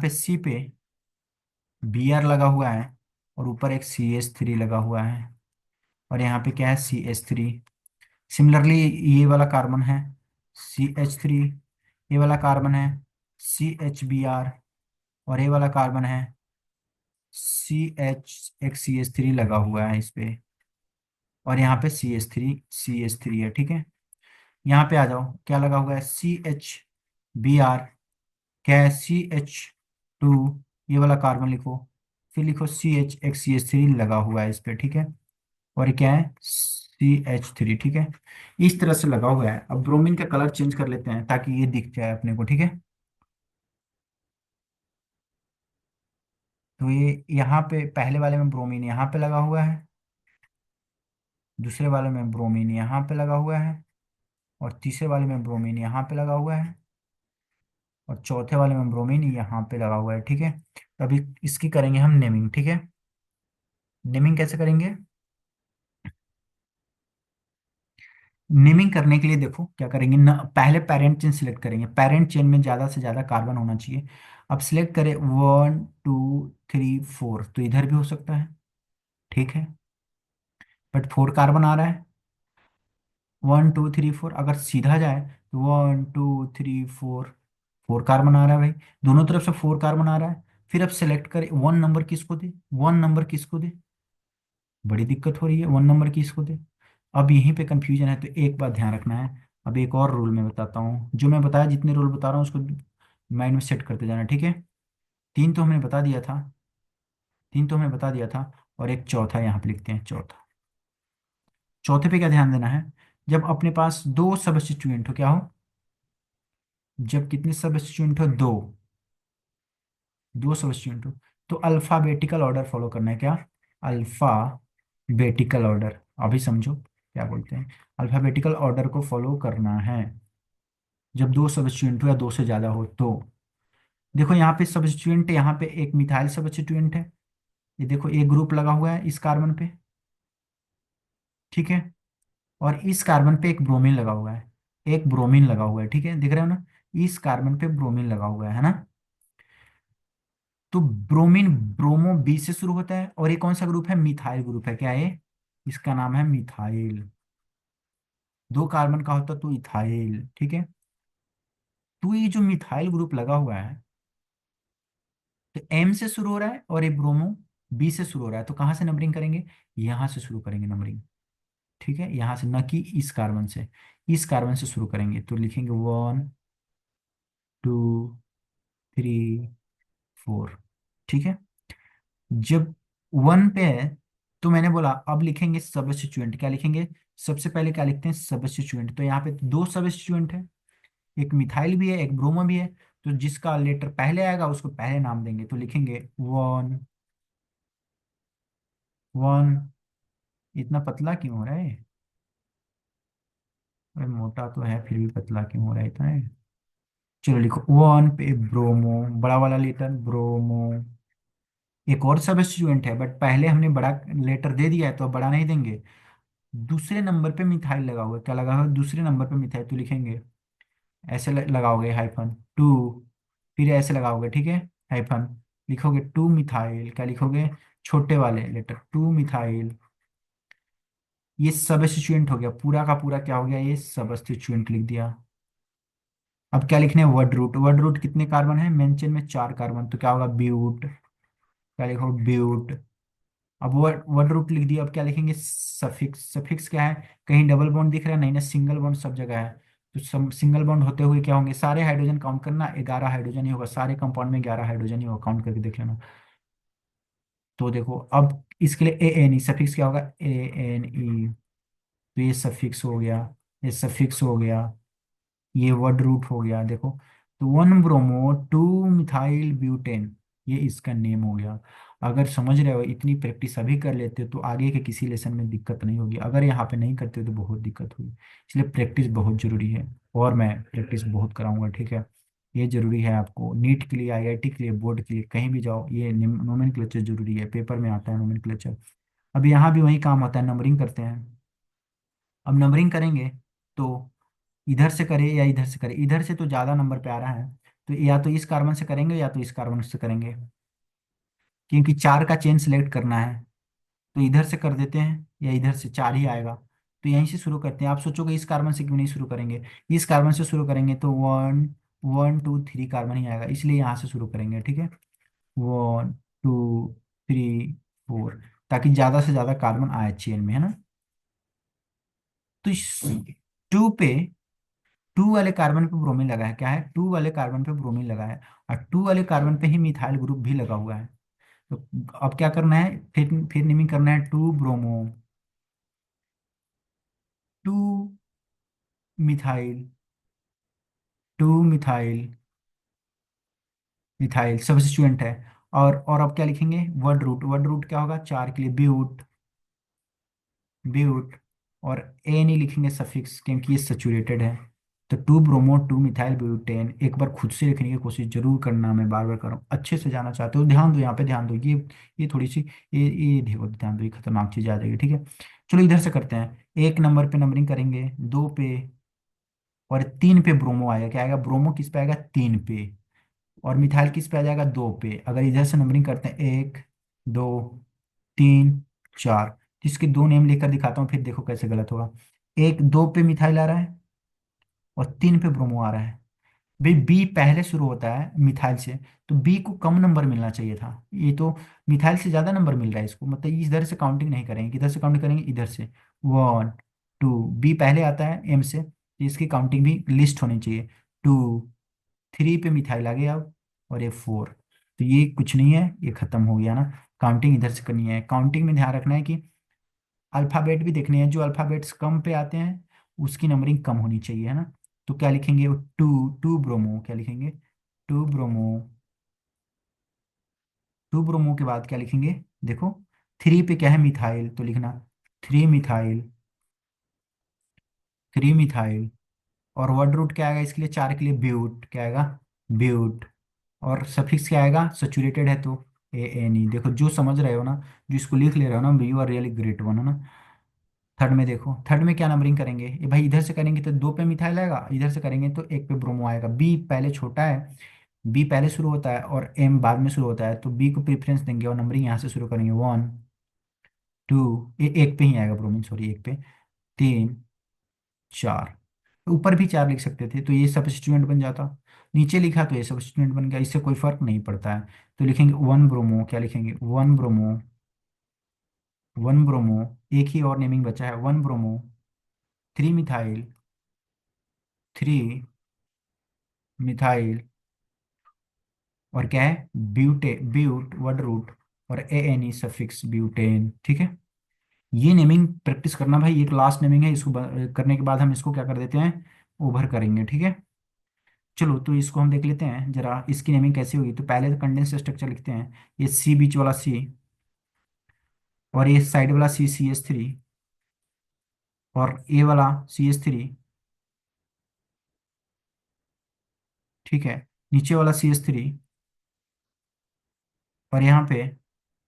पे सी पे Br लगा हुआ है, और ऊपर एक CH3 लगा हुआ है। और यहाँ पे क्या है? CH3। सिमिलरली ये वाला कार्बन है CH3, ये वाला कार्बन है CHBr, और ये वाला कार्बन है एक CH3 लगा हुआ है इस पे। और यहाँ पे CH3 है, ठीक है। यहाँ पे आ जाओ, क्या लगा हुआ है? CHBr, क्या है? CH2, ये वाला कार्बन लिखो। फिर लिखो एक CH3 लगा हुआ है इस पे, ठीक है। और ये क्या है? CH3, ठीक है। इस तरह से लगा हुआ है। अब ब्रोमीन का कलर चेंज कर लेते हैं ताकि ये दिख जाए अपने को, ठीक है। तो ये यहाँ पे पहले वाले में ब्रोमीन यहाँ पे लगा हुआ है, दूसरे वाले में ब्रोमीन यहाँ पे लगा हुआ है, और तीसरे वाले में ब्रोमीन यहाँ पे लगा हुआ है, और चौथे वाले में ब्रोमीन यहाँ पे लगा हुआ है, ठीक है। तो अभी इसकी करेंगे हम नेमिंग, ठीक है। नेमिंग कैसे करेंगे? नेमिंग करने के लिए देखो क्या करेंगे ना, पहले पेरेंट चेन सिलेक्ट करेंगे। पेरेंट चेन में ज्यादा से ज्यादा कार्बन होना चाहिए। अब सिलेक्ट करें 1, 2, 3, 4, तो इधर भी हो सकता है, ठीक है। बट 4 कार्बन आ रहा है। 1, 2, 3, 4 अगर सीधा जाए तो 1, 2, 3, 4, 4 कार्बन आ रहा है भाई। दोनों तरफ से 4 कार्बन आ रहा है। फिर अब सेलेक्ट करें 1 नंबर किसको दे, 1 नंबर किसको दे। बड़ी दिक्कत हो रही है, 1 नंबर किसको दे। अब यहीं पे कंफ्यूजन है, तो एक बात ध्यान रखना है। अब एक और रूल मैं बताता हूँ, जो मैं बताया, जितने रूल बता रहा हूँ उसको माइंड में सेट करते जाना, ठीक है। तीन तो हमने बता दिया था, तीन तो हमने बता दिया था। और एक चौथा यहाँ पे लिखते हैं, चौथा। चौथे पे क्या ध्यान देना है, जब अपने पास दो सबस्टिट्यूएंट हो, क्या हो, जब कितने सबस्टिट्यूएंट हो, दो, दो सबस्टिट्यूएंट हो, तो अल्फाबेटिकल ऑर्डर फॉलो करना है, क्या, अल्फाबेटिकल ऑर्डर, अभी समझो क्या बोलते हैं, अल्फाबेटिकल ऑर्डर को फॉलो करना है जब दो सबस्टिट्यूएंट हो या दो से ज्यादा हो तो। देखो यहाँ पे सबस्टिट्यूएंट, यहाँ पे एक मिथाइल सबस्टिट्यूएंट है, ये देखो एक ग्रुप लगा हुआ है इस कार्बन पे, ठीक है, और इस कार्बन पे एक ब्रोमीन लगा हुआ है, एक ब्रोमीन लगा हुआ है, ठीक है, दिख रहे हो ना, इस कार्बन पे ब्रोमीन लगा हुआ है ना। तो ब्रोमीन, ब्रोमो बी से शुरू होता है, और ये कौन सा ग्रुप है, मिथाइल ग्रुप है, क्या है, इसका नाम है मिथाइल, दो कार्बन का होता तो इथाइल, ठीक है। तो ये जो मिथाइल ग्रुप लगा हुआ है, तो एम से शुरू हो रहा है, और ये ब्रोमो बी से शुरू हो रहा है, तो कहाँ से नंबरिंग करेंगे, यहाँ से शुरू करेंगे नंबरिंग, ठीक है, यहाँ से, न कि इस कार्बन से, इस कार्बन से शुरू करेंगे, तो लिखेंगे 1 2 3 4, ठीक है। जब 1 पे है, तो मैंने बोला अब लिखेंगे सबस्टिट्यूएंट, क्या लिखेंगे, सबसे पहले क्या लिखते हैं, सबस्टिट्यूएंट, तो यहाँ पे दो सबस्टिट्यूएंट है, एक मिथाइल भी है एक ब्रोमो भी है, तो जिसका लेटर पहले आएगा उसको पहले नाम देंगे, तो लिखेंगे 1 1। इतना पतला क्यों हो रहा है, अरे मोटा तो है फिर भी पतला क्यों हो रहा है इतना है। चलो लिखो 1 पे ब्रोमो, बड़ा वाला लेटर ब्रोमो, एक और सबस्टिट्यूएंट है, बट पहले हमने बड़ा लेटर दे दिया है तो अब बड़ा नहीं देंगे। दूसरे नंबर पे मिथाइल लगा हुआ है, क्या लगा हुआ है, दूसरे नंबर पे मिथाइल, तो लिखेंगे ऐसे लगाओगे -2, फिर ऐसे लगाओगे, ठीक है, हाइफन, लिखोगे 2 मिथाइल, क्या लिखोगे, छोटे वाले लेटर 2 मिथाइल। ये सबस्टिट्यूएंट हो गया, पूरा का पूरा क्या हो गया, ये सबस्टिट्यूएंट लिख दिया। अब क्या लिखने हैं, वर्ड रूट, वर्ड रूट कितने कार्बन है, मेंशन में 4 कार्बन, तो क्या होगा, ब्यूट, क्या लिखो, ब्यूट। अब वर्ड वर्ड रूट लिख दिया, अब क्या लिखेंगे, सफिक्स, सफिक्स क्या है, कहीं डबल बॉन्ड दिख रहा है, नहीं ना, सिंगल बॉन्ड सब जगह है, तो सिंगल बॉन्ड होते हुए क्या होंगे, सारे हाइड्रोजन काउंट करना, 11 हाइड्रोजन ही होगा, सारे कंपाउंड में 11 हाइड्रोजन ही होगा, काउंट करके देख लेना। तो देखो अब इसके लिए ए एन ई सफिक्स क्या होगा, ANE, तो ये सफिक्स हो गया, ये सफिक्स हो गया, ये वर्ड रूट हो गया, देखो, तो 1 ब्रोमो 2 मिथाइल ब्यूटेन, ये इसका नेम हो गया। अगर समझ रहे हो, इतनी प्रैक्टिस अभी कर लेते हो तो आगे के किसी लेसन में दिक्कत नहीं होगी, अगर यहाँ पे नहीं करते हो तो बहुत दिक्कत होगी, इसलिए प्रैक्टिस बहुत जरूरी है, और मैं प्रैक्टिस बहुत कराऊंगा, ठीक है। ये जरूरी है आपको, नीट के लिए, IIT के लिए, बोर्ड के लिए, कहीं भी जाओ, ये नोमेनक्लेचर जरूरी है, पेपर में आता है नोमेनक्लेचर। अब यहाँ भी वही काम होता है, नंबरिंग करते हैं। अब नंबरिंग करेंगे तो इधर से करें या इधर से करें, इधर से तो ज्यादा नंबर पे आ रहा है, तो या तो इस कार्बन से करेंगे या तो इस कार्बन से करेंगे, क्योंकि 4 का चेन सिलेक्ट करना है, तो इधर से कर देते हैं या इधर से, 4 ही आएगा, तो यहीं से शुरू करते हैं। आप सोचोगे इस कार्बन से क्यों नहीं शुरू करेंगे, इस कार्बन से शुरू करेंगे तो 1 1 2 3 कार्बन ही आएगा, इसलिए यहाँ से शुरू करेंगे, ठीक है, 1 2 3 4, ताकि ज्यादा से ज्यादा कार्बन आए चेन में, है ना। तो इस 2 पे, 2 वाले कार्बन पे ब्रोमीन लगा है, क्या है, 2 वाले कार्बन पे ब्रोमीन लगा है, और 2 वाले कार्बन पे ही मिथाइल ग्रुप भी लगा हुआ है। तो अब क्या करना है, फिर नेमिंग करना है, 2 bromo 2 methyl, 2 methyl, methyl substituent है। और अब क्या लिखेंगे, वर्ड रूट, वर्ड रूट क्या होगा, 4 के लिए ब्यूट, ब्यूट, और ए नहीं लिखेंगे सफिक्स, क्योंकि ये सैचुरेटेड है। तो 2 ब्रोमो 2 मिथाइल ब्यूटेन, एक बार खुद से लिखने की कोशिश जरूर करना, मैं बार बार कर रहा हूँ, अच्छे से जाना चाहते हो, ध्यान दो, यहाँ पे ध्यान दो, ये थोड़ी सी, ये देखो, ध्यान दो, ये खतरनाक चीज आ जाएगी, ठीक है। चलो इधर से करते हैं, 1 नंबर पे नंबरिंग करेंगे, 2 पे, और 3 पे ब्रोमो आएगा, क्या आएगा, ब्रोमो किस पे आएगा, 3 पे, और मिथाइल किस पे आ जाएगा, 2 पे। अगर इधर से नंबरिंग करते हैं, 1 2 3 4, जिसके दो नेम लिखकर दिखाता हूँ, फिर देखो कैसे गलत होगा, 1 2 पे मिथाइल आ रहा है, और 3 पे ब्रोमो आ रहा है। भाई बी पहले शुरू होता है मिथाइल से, तो बी को कम नंबर मिलना चाहिए था, ये तो मिथाइल से ज्यादा नंबर मिल रहा है इसको, मतलब इधर से काउंटिंग नहीं करेंगे, किधर से काउंटिंग करेंगे, इधर से, 1 2, बी पहले आता है एम से, तो इसकी काउंटिंग भी लिस्ट होनी चाहिए, 2 3 पे मिथाइल आ गया अब, और ये 4, तो ये कुछ नहीं है, ये खत्म हो गया ना। काउंटिंग इधर से करनी है, काउंटिंग में ध्यान रखना है कि अल्फ़ाबेट भी देखने हैं, जो अल्फ़ाबेट्स कम पे आते हैं उसकी नंबरिंग कम होनी चाहिए, है ना। तो क्या लिखेंगे? टू, टू ब्रोमो क्या लिखेंगे? To bromo. टू ब्रोमो के बाद क्या लिखेंगे? देखो, थ्री पे क्या है? मिथाइल, तो लिखना थ्री मिथाइल, थ्री मिथाइल। और वर्ड रूट क्या आएगा इसके लिए? चार के लिए ब्यूट, क्या आएगा? ब्यूट। और सफिक्स क्या आएगा? सेचुरेटेड है तो ANE। देखो, जो समझ रहे हो ना, जो इसको लिख ले रहे हो ना, you are really great one, है ना। थर्ड में देखो, थर्ड में क्या नंबरिंग करेंगे? ये भाई इधर से करेंगे तो दो पे मिथाइल आएगा, इधर से करेंगे तो एक पे ब्रोमो आएगा। बी पहले छोटा है, बी पहले शुरू होता है और एम बाद में शुरू होता है, तो बी को प्रेफरेंस देंगे और नंबरिंग यहाँ से शुरू करेंगे। वन, टू, एक पे ही आएगा ब्रोमीन, सॉरी, एक पे। तीन, चार। ऊपर भी चार लिख सकते थे, तो ये सब्स्टिट्यूएंट बन जाता। नीचे लिखा तो ये सब्स्टिट्यूएंट बन गया, इससे कोई फर्क नहीं पड़ता है। तो लिखेंगे वन ब्रोमो, क्या लिखेंगे? One bromo, one bromo. एक ही और नेमिंग बचा है, one bromo, three methyl, three methyl. और क्या है? ब्यूटे, ब्यूट वर्ड रूट, और ANE सफिक्स ब्यूटेन, ठीक है। ये नेमिंग प्रैक्टिस करना भाई, एक लास्ट नेमिंग है, इसको करने के बाद हम इसको क्या कर देते हैं? ओवर करेंगे, ठीक है। चलो, तो इसको हम देख लेते हैं जरा, इसकी नेमिंग कैसी होगी। तो पहले तो कंडेंस स्ट्रक्चर लिखते हैं। ये सी, बीच वाला सी, और ये साइड वाला CH3, और ए वाला CH3, ठीक है। नीचे वाला CH3, और यहाँ पे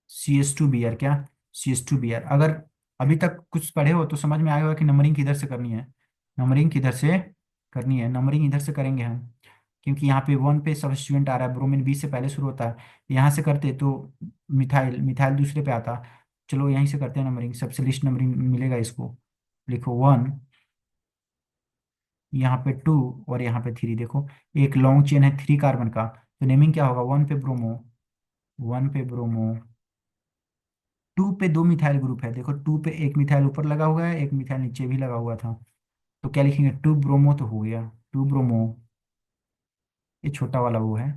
CH2Br, क्या? CH2Br। अगर अभी तक कुछ पढ़े हो तो समझ में आएगा कि नंबरिंग किधर से करनी है। नंबरिंग किधर से करनी है? नंबरिंग इधर से करेंगे हम, क्योंकि यहाँ पे वन पे सब्स्टिट्यूएंट आ रहा है, ब्रोमीन बी से पहले शुरू होता है। यहाँ से करते तो मिथाइल, मिथाइल दूसरे पे आता। चलो यहीं से करते हैं नंबरिंग, सबसे लिस्ट नंबरिंग मिलेगा इसको। लिखो वन, यहाँ पे टू, और यहाँ पे थ्री। देखो, एक लॉन्ग चेन है थ्री कार्बन का, तो नेमिंग क्या होगा? वन पे ब्रोमो, वन पे ब्रोमो। टू पे दो मिथाइल ग्रुप है, देखो टू पे एक मिथाइल ऊपर लगा हुआ है, एक मिथाइल नीचे भी लगा हुआ था। तो क्या लिखेंगे? टू ब्रोमो तो हो गया, टू ब्रोमो। ये छोटा वाला वो है,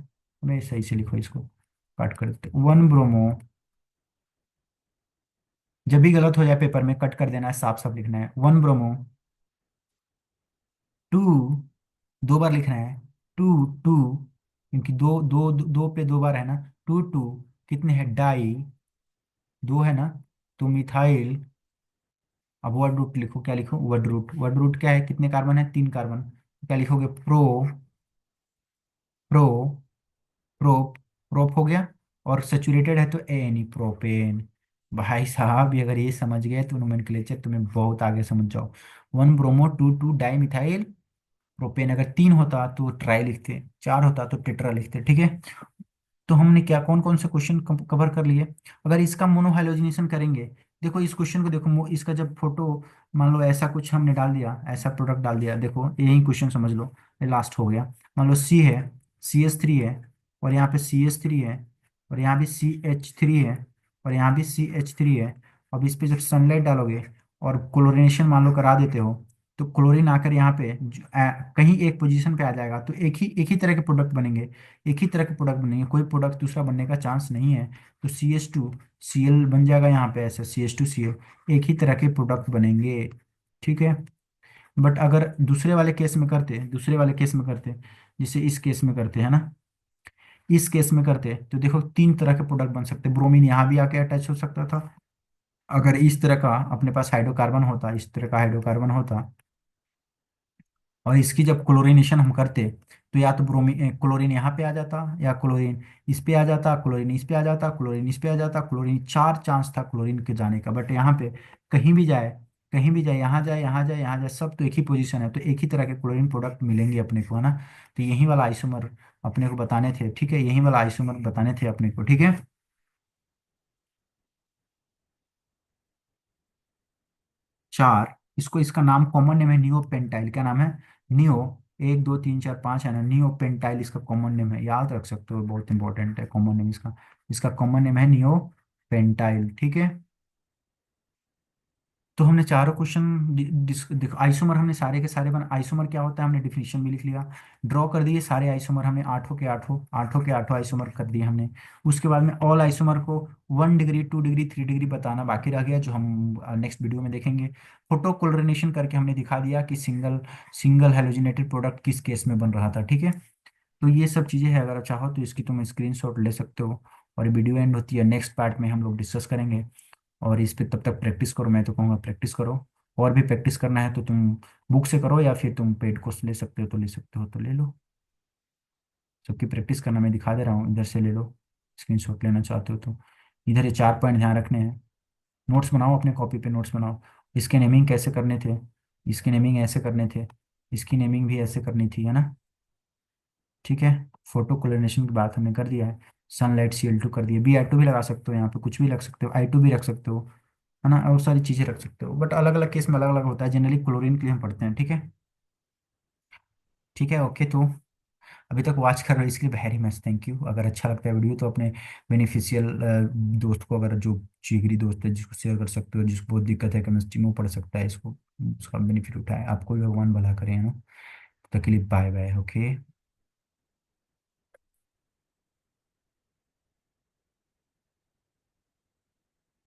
हमें सही से लिखो इसको, कट कर देते वन ब्रोमो। जब भी गलत हो जाए पेपर में कट कर देना है, साफ साफ लिखना है वन ब्रोमो। टू, दो बार लिखना है, टू, टू, क्योंकि दो दो दो, दो पे दो बार है ना। टू, टू, कितने हैं? डाई, दो है ना। तो मिथाइल। अब वर्ड रूट लिखो, क्या लिखो? वर्ड रूट, वर्ड रूट क्या है? कितने कार्बन है? तीन कार्बन। क्या लिखोगे? प्रो, प्रो, प्रोप, प्रोप हो गया। और सेचुरेटेड है तो ANE प्रोपेन। भाई साहब, ये अगर ये समझ गए तो नोमेनक्लेचर तुम्हें बहुत आगे समझ जाओ। One bromo, two two dimethyl propane. अगर तीन होता तो ट्राई लिखते, चार होता तो टेट्रा लिखते, ठीक है। तो हमने क्या कौन कौन से क्वेश्चन कवर कर लिए? अगर इसका मोनोहाइड्रोजनेशन करेंगे, देखो इस क्वेश्चन को देखो, इसका जब फोटो, मान लो ऐसा कुछ हमने डाल दिया, ऐसा प्रोडक्ट डाल दिया, देखो यही क्वेश्चन समझ लो, ये लास्ट हो गया। मान लो सी है, CH3 है, और यहाँ पे CH3 है, और यहाँ भी CH3 है, और यहाँ भी CH3 है। अब इस पे जब सनलाइट डालोगे और क्लोरीनेशन मान लो करा देते हो, तो क्लोरीन आकर यहाँ पे कहीं एक पोजीशन पे आ जाएगा, तो एक ही तरह के प्रोडक्ट बनेंगे, एक ही तरह के प्रोडक्ट बनेंगे, कोई प्रोडक्ट दूसरा बनने का चांस नहीं है। तो CH2Cl बन जाएगा यहाँ पे, ऐसे CH2Cl, एक ही तरह के प्रोडक्ट बनेंगे, ठीक है। बट अगर दूसरे वाले केस में करते, दूसरे वाले केस में करते, जैसे इस केस में करते हैं ना, इस केस में करते तो देखो तीन तरह के प्रोडक्ट बन सकते, ब्रोमीन यहाँ भी आके अटैच हो सकता था। अगर इस तरह का अपने पास हाइड्रोकार्बन होता, इस तरह का हाइड्रोकार्बन होता, और इसकी जब क्लोरीनेशन हम करते, तो या तो ब्रोमीन, क्लोरीन यहाँ पे आ जाता, या क्लोरीन इस पे आ जाता, क्लोरीन इस पे आ जाता, क्लोरीन इस पे आ जाता, क्लोरीन, चार चांस था क्लोरीन के जाने का। बट यहाँ पे कहीं भी जाए, कहीं भी जाए, यहाँ जाए, यहाँ जाए, यहाँ जाए, सब तो एक ही पोजीशन है, तो एक ही तरह के क्लोरीन प्रोडक्ट मिलेंगे अपने को, है ना। तो यही वाला आइसोमर अपने को बताने थे, ठीक है, यही वाला आइसोमर बताने थे अपने को, ठीक है। चार, इसको, इसका नाम कॉमन नेम है नियो पेंटाइल, क्या नाम है? नियो, एक दो तीन चार पांच है ना, नियो पेंटाइल इसका कॉमन नेम है, याद रख सकते हो, बहुत इंपॉर्टेंट है कॉमन नेम इसका। इसका कॉमन नेम है नियो पेंटाइल, ठीक है। तो हमने चारों क्वेश्चन आइसोमर हमने सारे के सारे बना, आइसोमर क्या होता है हमने डिफिनीशन भी लिख लिया। ड्रॉ कर दिए सारे आइसोमर हमने, आठों के आठों आइसोमर कर दिए हमने। उसके बाद में ऑल आइसोमर को 1 डिग्री, 2 डिग्री, 3 डिग्री बताना बाकी रह गया, जो हम नेक्स्ट वीडियो में देखेंगे। फोटो कोलोरेनेशन करके हमने दिखा दिया कि सिंगल सिंगल हेलोजिनेटेड प्रोडक्ट किस केस में बन रहा था, ठीक है। तो ये सब चीज़ें हैं, अगर आप चाहो तो इसकी तुम स्क्रीनशॉट ले सकते हो। और वीडियो एंड होती है, नेक्स्ट पार्ट में हम लोग डिस्कस करेंगे। और इस पे तब तक प्रैक्टिस करो, मैं तो कहूँगा प्रैक्टिस करो। और भी प्रैक्टिस करना है तो तुम बुक से करो, या फिर तुम पेड कोर्स ले सकते हो तो ले सकते हो, तो ले लो। सबकी प्रैक्टिस करना मैं दिखा दे रहा हूँ, इधर से ले लो। स्क्रीनशॉट लेना चाहते हो तो इधर ये 4 पॉइंट ध्यान रखने हैं। नोट्स बनाओ, अपने कॉपी पे नोट्स बनाओ। इसके नेमिंग कैसे करने थे, इसके नेमिंग ऐसे करने थे, इसकी नेमिंग भी ऐसे करनी थी, है ना। ठीक है। फोटो क्लोरिनेशन की बात हमने कर दिया है। सनलाइट Cl2 कर दिया, Br2 भी लगा सकते हो, यहाँ पे कुछ भी लग सकते हो, I2 भी रख सकते हो, है ना। और सारी चीज़ें रख सकते हो, बट अलग अलग केस में अलग अलग होता है, जनरली क्लोरीन के लिए हम पढ़ते हैं, ठीक है। ठीक है, ओके। तो अभी तक वॉच कर रहे हो इसके लिए वेरी मच थैंक यू। अगर अच्छा लगता है वीडियो तो अपने बेनिफिशियल दोस्त को, अगर जो जिगरी दोस्त है, जिसको शेयर कर सकते हो, जिसको बहुत दिक्कत है केमिस्ट्री में, वो पढ़ सकता है इसको, उसका बेनिफिट उठाए। आपको भी भगवान भला करे, है ना। तब तक के लिए बाय बाय, ओके।